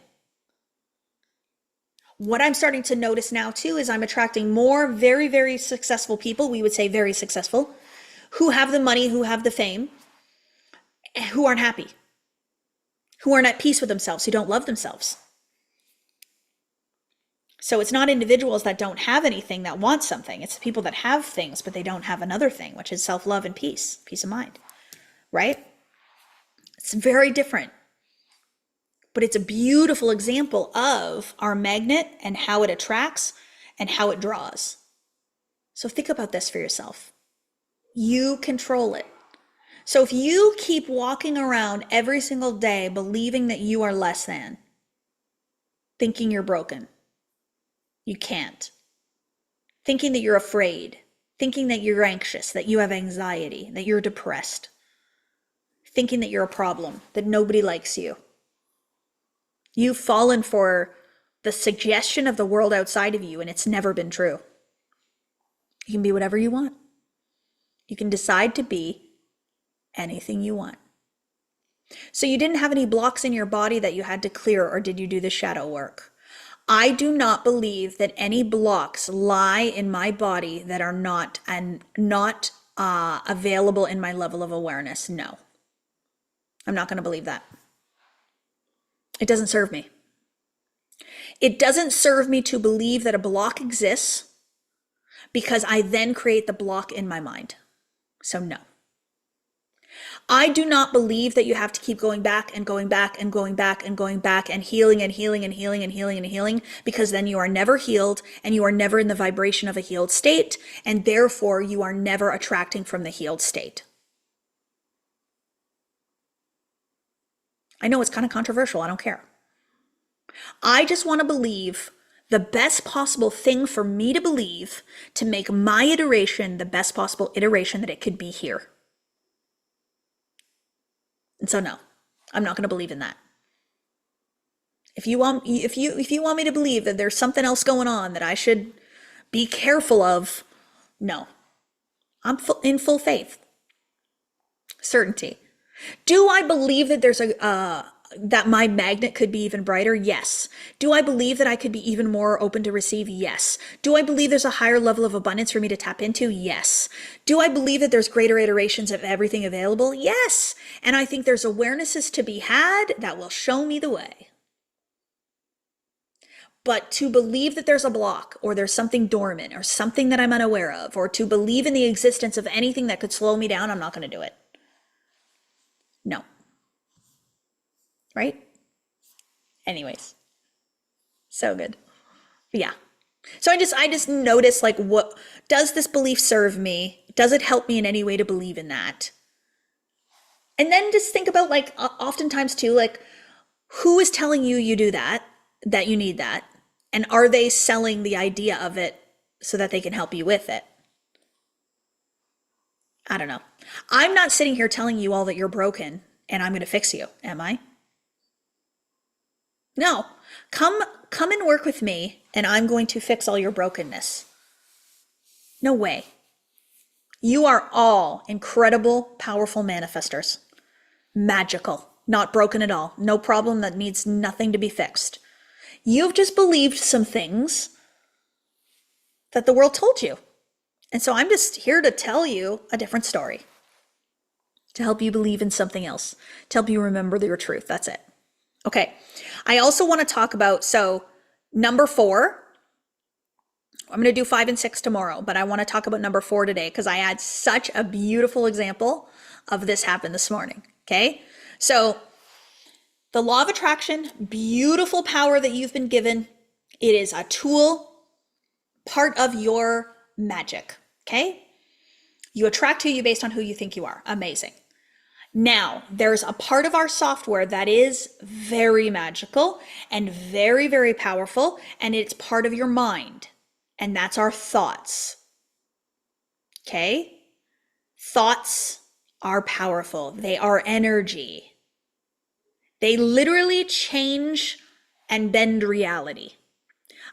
What I'm starting to notice now too is I'm attracting more very, very successful people, we would say very successful, who have the money, who have the fame, who aren't happy, who aren't at peace with themselves, who don't love themselves. So it's not individuals that don't have anything that want something. It's people that have things, but they don't have another thing, which is self-love and peace of mind, right? It's very different. But it's a beautiful example of our magnet and how it attracts and how it draws. So think about this for yourself. You control it. So if you keep walking around every single day believing that you are less than, thinking you're broken, you can't. Thinking that you're afraid, thinking that you're anxious, that you have anxiety, that you're depressed, thinking that you're a problem, that nobody likes you. You've fallen for the suggestion of the world outside of you, and it's never been true. You can be whatever you want. You can decide to be anything you want. So you didn't have any blocks in your body that you had to clear, or did you do the shadow work? I do not believe that any blocks lie in my body that are not available in my level of awareness. No, I'm not going to believe that. It doesn't serve me. It doesn't serve me to believe that a block exists because I then create the block in my mind. So no. I do not believe that you have to keep going back and going back and going back and going back and healing and healing and healing and healing and healing, because then you are never healed and you are never in the vibration of a healed state, and therefore you are never attracting from the healed state. I know it's kind of controversial. I don't care. I just want to believe the best possible thing for me to believe to make my iteration the best possible iteration that it could be here. And so no, I'm not going to believe in that. If you want me to believe that there's something else going on that I should be careful of, no. I'm in full faith. Certainty. Do I believe that there's that my magnet could be even brighter? Yes. Do I believe that I could be even more open to receive? Yes. Do I believe there's a higher level of abundance for me to tap into? Yes. Do I believe that there's greater iterations of everything available? Yes. And I think there's awarenesses to be had that will show me the way. But to believe that there's a block, or there's something dormant, or something that I'm unaware of, or to believe in the existence of anything that could slow me down, I'm not going to do it. No. Right? Anyways. So good. Yeah. So I just noticed, like, what does this belief serve me? Does it help me in any way to believe in that? And then just think about, like, oftentimes too, like, who is telling you you do that you need that? And are they selling the idea of it so that they can help you with it? I don't know. I'm not sitting here telling you all that you're broken and I'm going to fix you, am I? No. Come and work with me and I'm going to fix all your brokenness. No way. You are all incredible, powerful manifestors. Magical, not broken at all. No problem that needs nothing to be fixed. You've just believed some things that the world told you. And so I'm just here to tell you a different story, to help you believe in something else, to help you remember your truth. That's it. Okay. I also want to talk about, so number 4, I'm going to do 5 and 6 tomorrow, but I want to talk about number 4 today because I had such a beautiful example of this happen this morning. Okay. So the law of attraction, beautiful power that you've been given. It is a tool, part of your magic. Okay. You attract who you based on who you think you are. Amazing. Now, there's a part of our software that is very magical and very, very powerful, and it's part of your mind, and that's our thoughts. Okay? Thoughts are powerful. They are energy. They literally change and bend reality.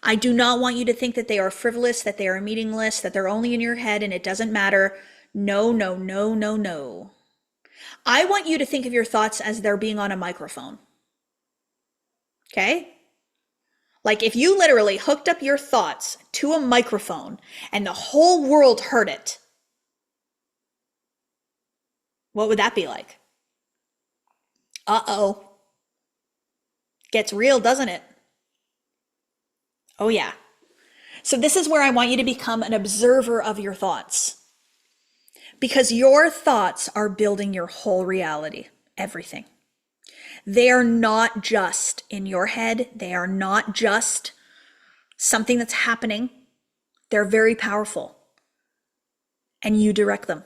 I do not want you to think that they are frivolous, that they are meaningless, that they're only in your head and it doesn't matter. No, no, no, no, no. I want you to think of your thoughts as they're being on a microphone. Okay? Like if you literally hooked up your thoughts to a microphone and the whole world heard it, what would that be like? Uh-oh. Gets real, doesn't it? Oh yeah. So this is where I want you to become an observer of your thoughts. Because your thoughts are building your whole reality, everything. They are not just in your head. They are not just something that's happening. They're very powerful. And you direct them.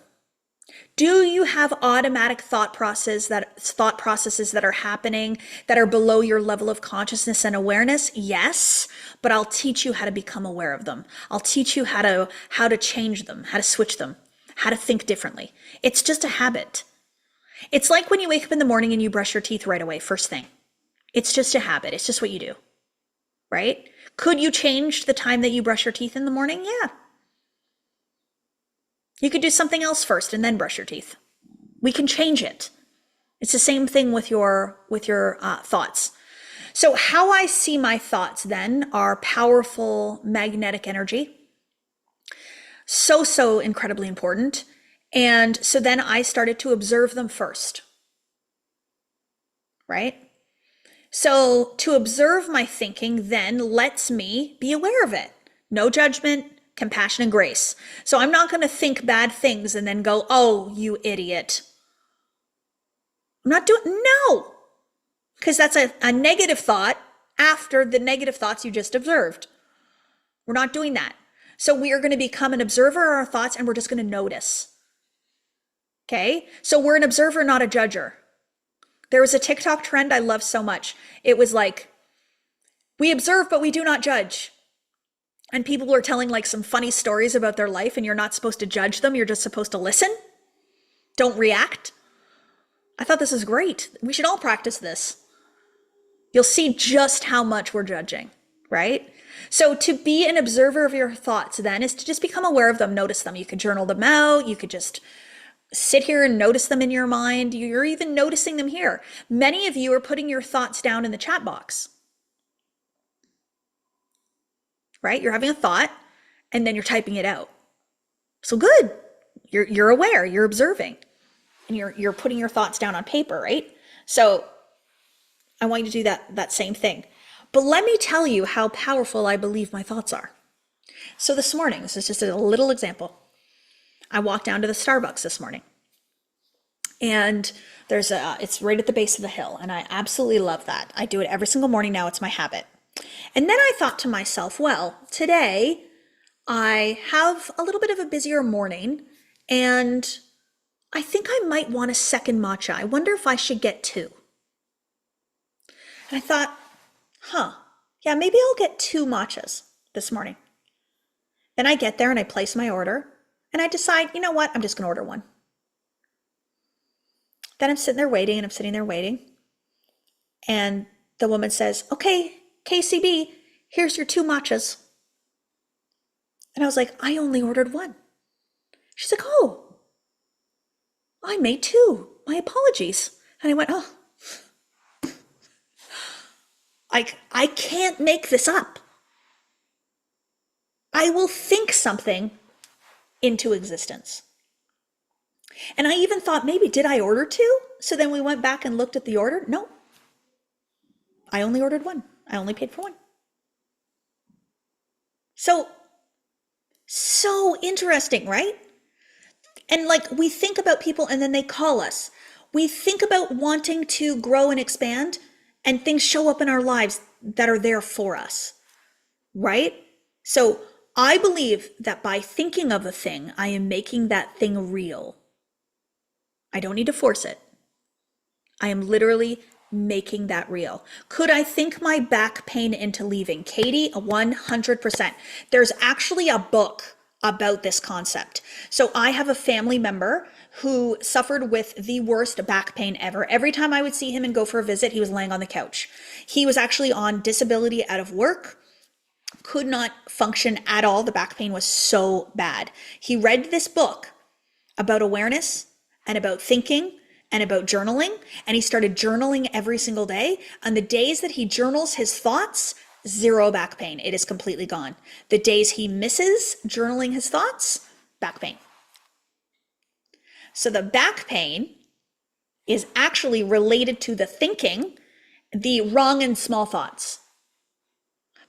Do you have automatic thought processes that are happening that are below your level of consciousness and awareness? Yes, but I'll teach you how to become aware of them. I'll teach you how to change them, how to switch them, how to think differently. It's just a habit. It's like when you wake up in the morning and you brush your teeth right away, first thing. It's just a habit. It's just what you do, right? Could you change the time that you brush your teeth in the morning? Yeah. You could do something else first and then brush your teeth. We can change it. It's the same thing with your thoughts. So how I see my thoughts then are powerful magnetic energy. So incredibly important. And so then I started to observe them first, right? So to observe my thinking then lets me be aware of it. No judgment, compassion, and grace. So I'm not going to think bad things and then go, oh, you idiot. I'm not doing, no, because that's a negative thought after the negative thoughts you just observed. We're not doing that. So we are going to become an observer of our thoughts and we're just going to notice. Okay? So we're an observer, not a judger. There was a TikTok trend I love so much. It was like, we observe, but we do not judge. And people were telling like some funny stories about their life and you're not supposed to judge them. You're just supposed to listen. Don't react. I thought this is great. We should all practice this. You'll see just how much we're judging, right? So to be an observer of your thoughts then is to just become aware of them, notice them. You could journal them out. You could just sit here and notice them in your mind. You're even noticing them here. Many of you are putting your thoughts down in the chat box, right? You're having a thought and then you're typing it out. So good. You're aware, you're observing, and you're putting your thoughts down on paper, right? So I want you to do that same thing. But let me tell you how powerful I believe my thoughts are. So this morning, this is just a little example. I walked down to the Starbucks this morning and it's right at the base of the hill. And I absolutely love that. I do it every single morning now. It's my habit. And then I thought to myself, well, today I have a little bit of a busier morning and I think I might want a second matcha. I wonder if I should get 2. And I thought, yeah, maybe I'll get 2 matchas this morning. Then I get there and I place my order and I decide, you know what? I'm just going to order 1. Then I'm sitting there waiting and I'm sitting there waiting. And the woman says, okay, KCB, here's your 2 matchas. And I was like, I only ordered 1. She's like, oh, I made 2. My apologies. And I went, oh, I can't make this up. I will think something into existence. And I even thought, maybe, did I order 2? So then we went back and looked at the order. No, I only ordered 1. I only paid for 1. So interesting, right? And like, we think about people and then they call us. We think about wanting to grow and expand, and things show up in our lives that are there for us, right? So I believe that by thinking of a thing, I am making that thing real. I don't need to force it. I am literally making that real. Could I think my back pain into leaving? Katie, 100%. There's actually a book about this concept. So I have a family member who suffered with the worst back pain ever. Every time I would see him and go for a visit, he was laying on the couch. He was actually on disability out of work, could not function at all. The back pain was so bad. He read this book about awareness and about thinking and about journaling, and he started journaling every single day. On the days that he journals his thoughts, 0 back pain. It is completely gone. The days he misses journaling his thoughts, back pain. So the back pain is actually related to the thinking, the wrong and small thoughts.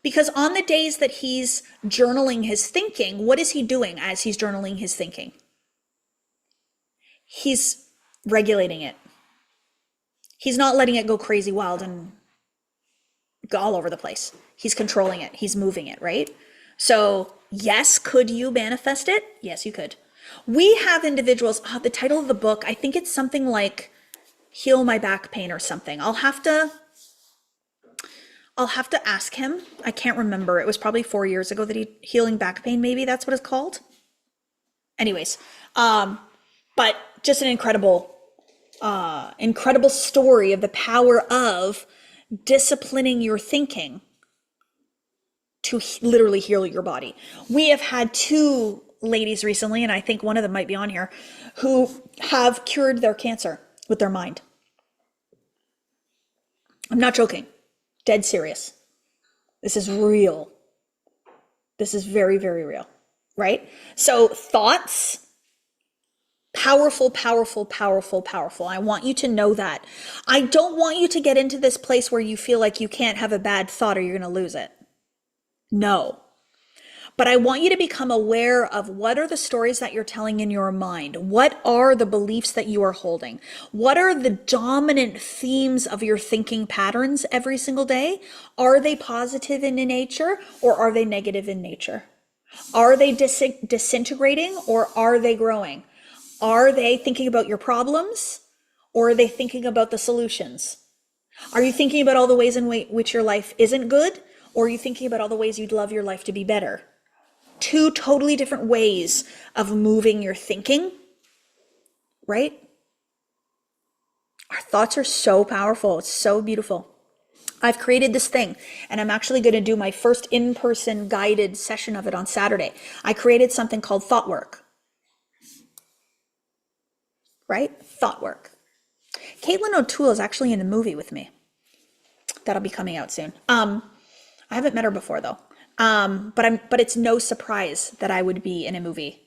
Because on the days that he's journaling his thinking, what is he doing as he's journaling his thinking? He's regulating it. He's not letting it go crazy wild and go all over the place. He's controlling it. He's moving it, right? So yes, could you manifest it? Yes, you could. We have individuals, the title of the book, I think it's something like Heal My Back Pain or something. I'll have to ask him. I can't remember. It was probably 4 years ago that Healing Back Pain, maybe that's what it's called. Anyways, but just an incredible story of the power of disciplining your thinking to literally heal your body. We have had 2 ladies recently, and I think one of them might be on here, who have cured their cancer with their mind. I'm not joking. Dead serious. This is real. This is very, very real, right? So thoughts, powerful, powerful, powerful, powerful. I want you to know that. I don't want you to get into this place where you feel like you can't have a bad thought or you're going to lose it. No. But I want you to become aware of what are the stories that you're telling in your mind? What are the beliefs that you are holding? What are the dominant themes of your thinking patterns every single day? Are they positive in nature or are they negative in nature? Are they disintegrating or are they growing? Are they thinking about your problems or are they thinking about the solutions? Are you thinking about all the ways in which your life isn't good, or are you thinking about all the ways you'd love your life to be better? 2 totally different ways of moving your thinking, right? Our thoughts are so powerful. It's so beautiful. I've created this thing, and I'm actually going to do my first in-person guided session of it on Saturday. I created something called thought work, right? Thought work. Caitlin O'Toole is actually in a movie with me. That'll be coming out soon. I haven't met her before though. But it's no surprise that I would be in a movie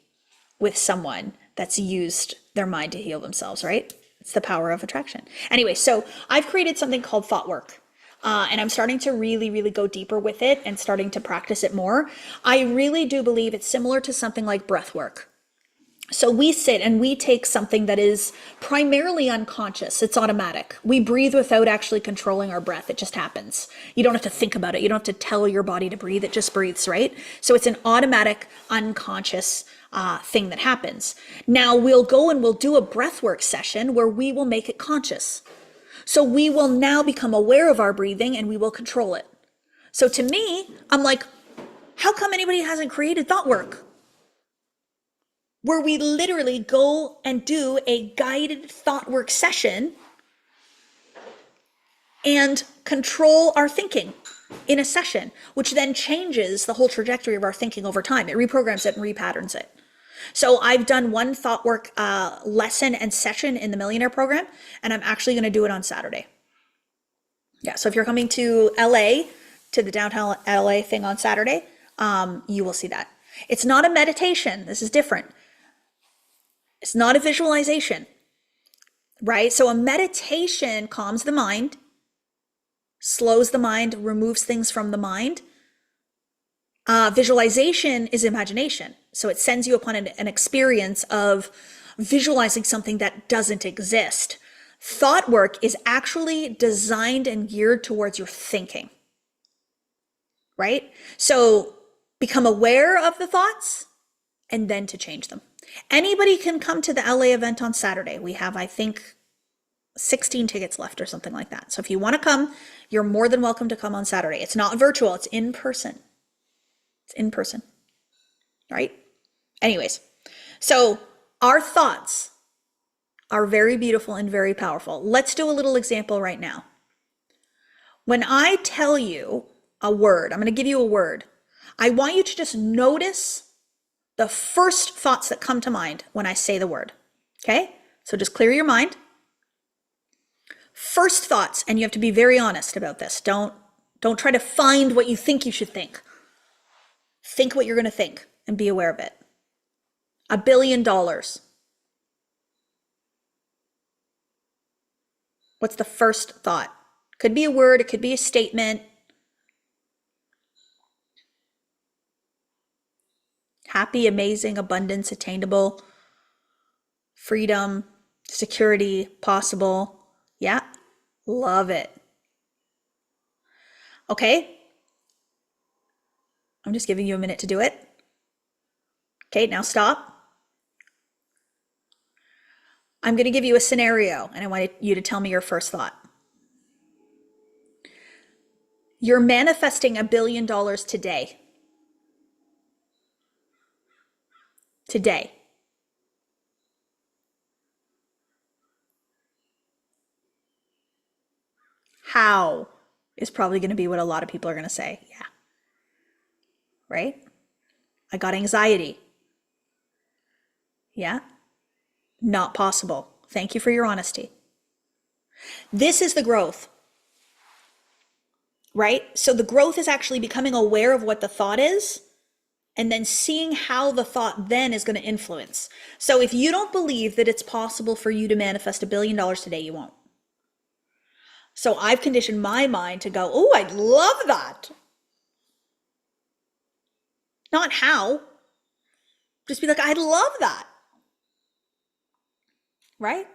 with someone that's used their mind to heal themselves, right? It's the power of attraction. Anyway, so I've created something called thought work. And I'm starting to really, really go deeper with it and starting to practice it more. I really do believe it's similar to something like breath work. So we sit and we take something that is primarily unconscious. It's automatic. We breathe without actually controlling our breath. It just happens. You don't have to think about it. You don't have to tell your body to breathe. It just breathes, right? So it's an automatic, unconscious thing that happens. Now we'll go and we'll do a breathwork session where we will make it conscious. So we will now become aware of our breathing and we will control it. So to me, I'm like, how come anybody hasn't created thought work? Where we literally go and do a guided thought work session and control our thinking in a session, which then changes the whole trajectory of our thinking over time. It reprograms it and repatterns it. So I've done one thought work lesson and session in the Millionaire Program, and I'm actually going to do it on Saturday. Yeah, so if you're coming to LA, to the downtown LA thing on Saturday, you will see that. It's not a meditation. This is different. It's not a visualization, right? So a meditation calms the mind, slows the mind, removes things from the mind. Visualization is imagination. So it sends you upon an experience of visualizing something that doesn't exist. Thought work is actually designed and geared towards your thinking, right? So become aware of the thoughts and then to change them. Anybody can come to the LA event on Saturday. We have, I think, 16 tickets left or something like that. So if you want to come, you're more than welcome to come on Saturday. It's not virtual, it's in person. It's in person, right? Anyways, so our thoughts are very beautiful and very powerful. Let's do a little example right now. When I tell you a word, I'm going to give you a word. I want you to just notice the first thoughts that come to mind when I say the word. Okay? So just clear your mind. First thoughts, and you have to be very honest about this. Don't try to find what you think you should think. Think what you're going to think and be aware of it. $1 billion. What's the first thought? Could be a word, it could be a statement. Happy, amazing, abundance, attainable, freedom, security, possible. Yeah, love it. Okay. I'm just giving you a minute to do it. Okay, now stop. I'm going to give you a scenario, and I want you to tell me your first thought. You're manifesting $1 billion today. Today. How is probably going to be what a lot of people are going to say. Yeah. Right? I got anxiety. Yeah. Not possible. Thank you for your honesty. This is the growth, right? So the growth is actually becoming aware of what the thought is and then seeing how the thought then is going to influence. So if you don't believe that it's possible for you to manifest $1 billion today, you won't. So I've conditioned my mind to go, oh, I'd love that. Not how. Just be like, I'd love that. Right?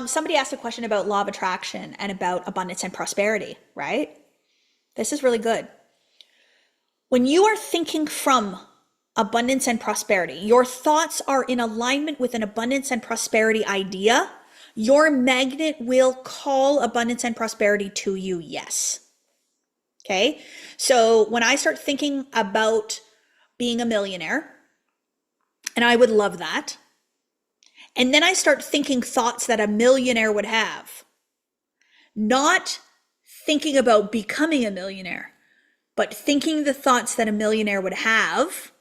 Somebody asked a question about law of attraction and about abundance and prosperity, right? This is really good. When you are thinking from abundance and prosperity, your thoughts are in alignment with an abundance and prosperity idea, your magnet will call abundance and prosperity to you, yes. Okay? So when I start thinking about being a millionaire, and I would love that, and then I start thinking thoughts that a millionaire would have, not thinking about becoming a millionaire, but thinking the thoughts that a millionaire would have,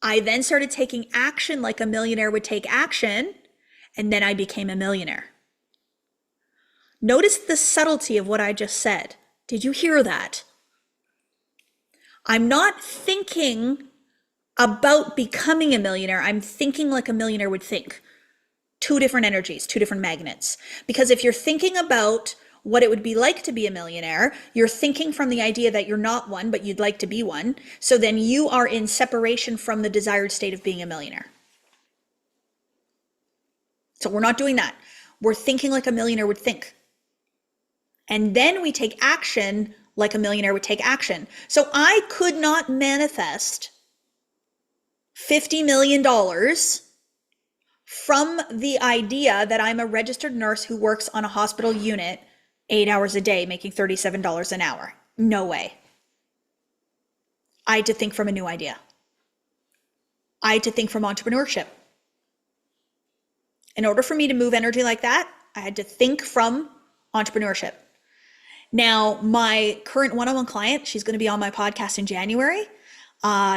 I then started taking action like a millionaire would take action, and then I became a millionaire. Notice the subtlety of what I just said. Did you hear that? I'm not thinking about becoming a millionaire. I'm thinking like a millionaire would think. Two different energies, two different magnets. Because if you're thinking about what it would be like to be a millionaire, you're thinking from the idea that you're not one, but you'd like to be one. So then you are in separation from the desired state of being a millionaire. So we're not doing that. We're thinking like a millionaire would think. And then we take action like a millionaire would take action. So I could not manifest $50 million from the idea that I'm a registered nurse who works on a hospital unit 8 hours a day, making $37 an hour. No way. I had to think from a new idea. I had to think from entrepreneurship. In order for me to move energy like that, I had to think from entrepreneurship. Now, my current one-on-one client, she's going to be on my podcast in January.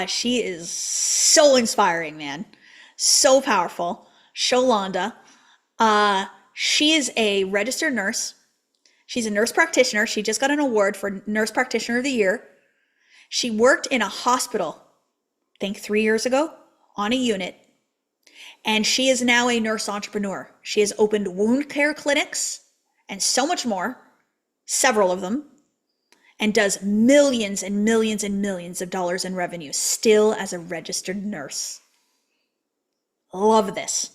She is so inspiring, man. So powerful. Sholanda. She is a registered nurse. She's a nurse practitioner. She just got an award for Nurse Practitioner of the Year. She worked in a hospital, I think 3 years ago, on a unit. And she is now a nurse entrepreneur. She has opened wound care clinics and so much more, several of them, and does millions and millions and millions of dollars in revenue still as a registered nurse. Love this.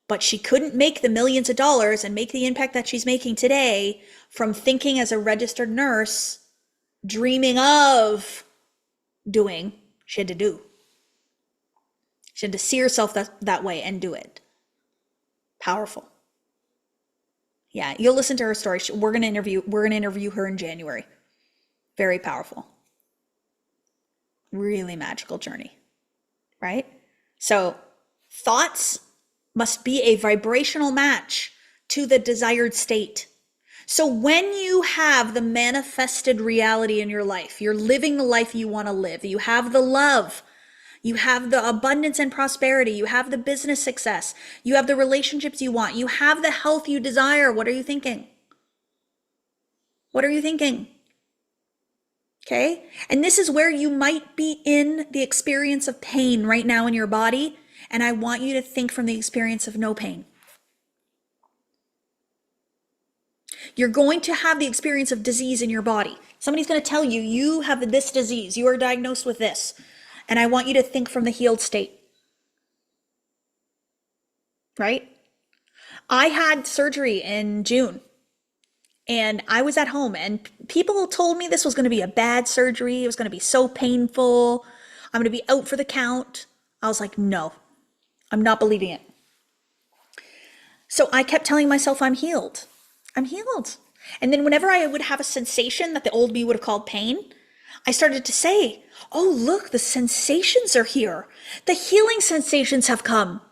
But she couldn't make the millions of dollars and make the impact that she's making today from thinking as a registered nurse, dreaming of doing. She had to do. She had to see herself that way and do it. Powerful. Yeah, you'll listen to her story. We're gonna interview her in January. Very powerful. Really magical journey, right? So thoughts must be a vibrational match to the desired state. So when you have the manifested reality in your life, you're living the life you want to live, you have the love, you have the abundance and prosperity, you have the business success, you have the relationships you want, you have the health you desire. What are you thinking? What are you thinking? Okay? And this is where you might be in the experience of pain right now in your body. And I want you to think from the experience of no pain. You're going to have the experience of disease in your body. Somebody's going to tell you, you have this disease, you are diagnosed with this. And I want you to think from the healed state. Right? I had surgery in June. And I was at home and people told me this was going to be a bad surgery. It was going to be so painful. I'm going to be out for the count. I was like, no, I'm not believing it. So I kept telling myself I'm healed. I'm healed. And then whenever I would have a sensation that the old me would have called pain, I started to say, oh, look, the sensations are here. The healing sensations have come.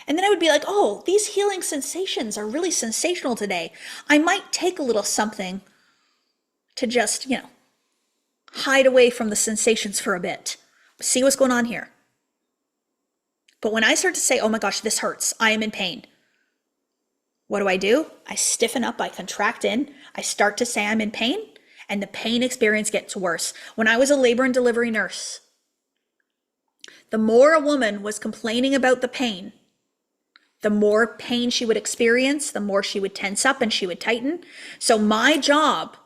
And then I would be like, oh, these healing sensations are really sensational today. I might take a little something to just, hide away from the sensations for a bit. See what's going on here. But when I start to say, oh my gosh, this hurts, I am in pain. What do? I stiffen up, I contract in, I start to say I'm in pain, and the pain experience gets worse. When I was a labor and delivery nurse, the more a woman was complaining about the pain, the more pain she would experience, the more she would tense up and she would tighten. So my job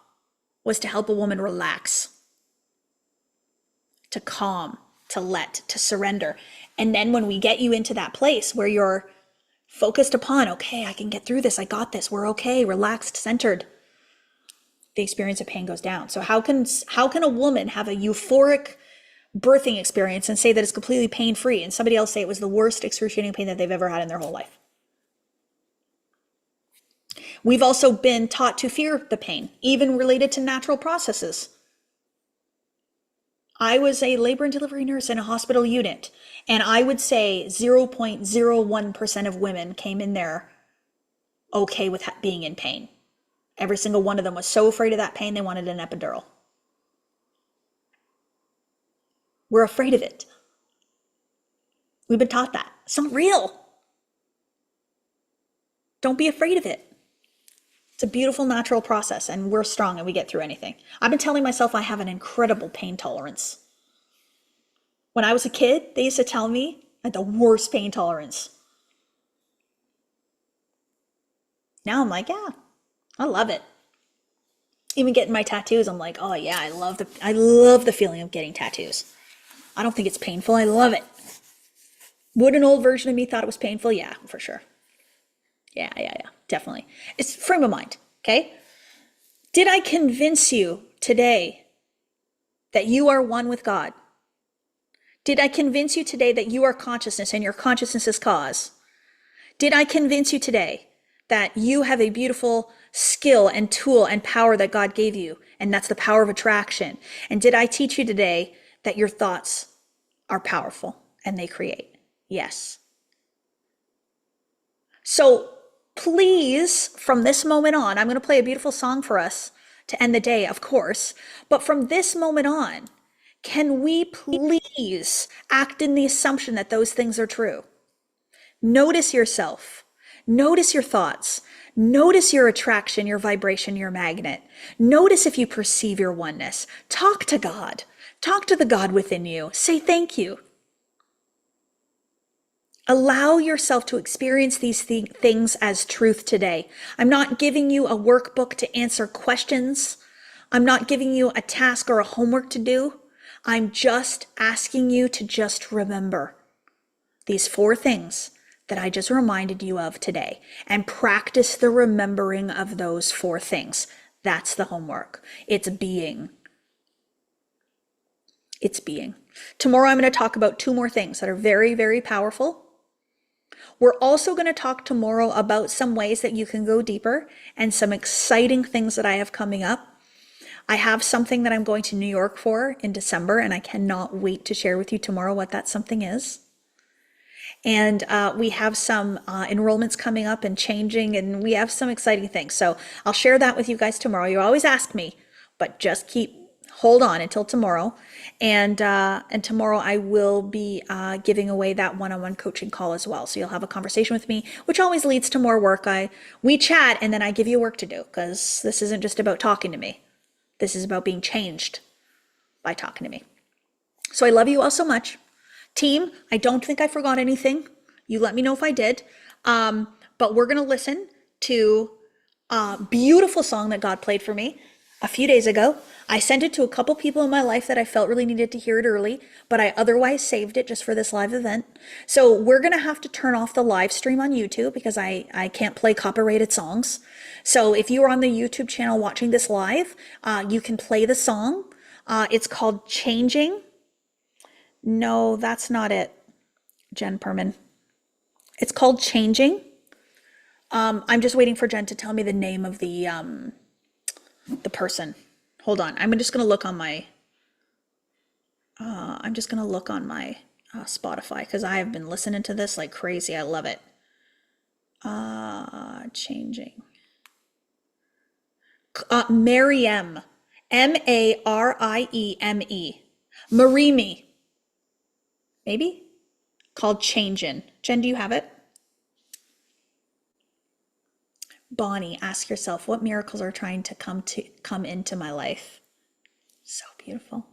was to help a woman relax, to calm, to let, to surrender. And then when we get you into that place where you're focused upon, okay, I can get through this, I got this, we're okay, relaxed, centered, the experience of pain goes down. So how can a woman have a euphoric birthing experience and say that it's completely pain-free, and somebody else say it was the worst excruciating pain that they've ever had in their whole life? We've also been taught to fear the pain, even related to natural processes. I was a labor and delivery nurse in a hospital unit, and I would say 0.01% of women came in there okay with being in pain. Every single one of them was so afraid of that pain, they wanted an epidural. We're afraid of it. We've been taught that. It's not real. Don't be afraid of it. It's a beautiful natural process, and we're strong and we get through anything. I've been telling myself I have an incredible pain tolerance. When I was a kid, they used to tell me I had the worst pain tolerance. Now I'm like, yeah, I love it. Even getting my tattoos, I'm like, oh yeah, I love the feeling of getting tattoos. I don't think it's painful. I love it. Would an old version of me thought it was painful? Yeah, for sure. Yeah, definitely. It's frame of mind, okay? Did I convince you today that you are one with God? Did I convince you today that you are consciousness and your consciousness is cause? Did I convince you today that you have a beautiful skill and tool and power that God gave you, and that's the power of attraction? And did I teach you today that your thoughts are powerful and they create? Yes. So please, from this moment on, I'm going to play a beautiful song for us to end the day, of course, but from this moment on, can we please act in the assumption that those things are true? Notice yourself. Notice your thoughts. Notice your attraction, your vibration, your magnet. Notice if you perceive your oneness. Talk to God. Talk to the God within you. Say thank you. Allow yourself to experience these things as truth today. I'm not giving you a workbook to answer questions. I'm not giving you a task or a homework to do. I'm just asking you to just remember these 4 things that I just reminded you of today and practice the remembering of those 4 things. That's the homework. It's being. It's being. Tomorrow I'm going to talk about 2 more things that are very, very powerful. We're also going to talk tomorrow about some ways that you can go deeper and some exciting things that I have coming up. I have something that I'm going to New York for in December, and I cannot wait to share with you tomorrow what that something is. And we have some enrollments coming up and changing, and we have some exciting things. So I'll share that with you guys tomorrow. You always ask me, but just hold on until tomorrow. And tomorrow I will be giving away that one-on-one coaching call as well. So you'll have a conversation with me, which always leads to more work. We chat, and then I give you work to do, because this isn't just about talking to me. This is about being changed by talking to me. So I love you all so much. Team, I don't think I forgot anything. You let me know if I did. But we're going to listen to a beautiful song that God played for me a few days ago. I sent it to a couple people in my life that I felt really needed to hear it early, but I otherwise saved it just for this live event. So we're going to have to turn off the live stream on YouTube because I can't play copyrighted songs. So if you are on the YouTube channel watching this live, you can play the song. It's called Changing. No, that's not it, Jen Perman. It's called Changing. I'm just waiting for Jen to tell me the name of the person. Hold on. I'm just going to look on my Spotify, because I have been listening to this like crazy. I love it. Changing. Marieme. Marieme. Marieme. Maybe? Called Changin'. Jen, do you have it? Bonnie, ask yourself, what miracles are trying to come into my life? So beautiful.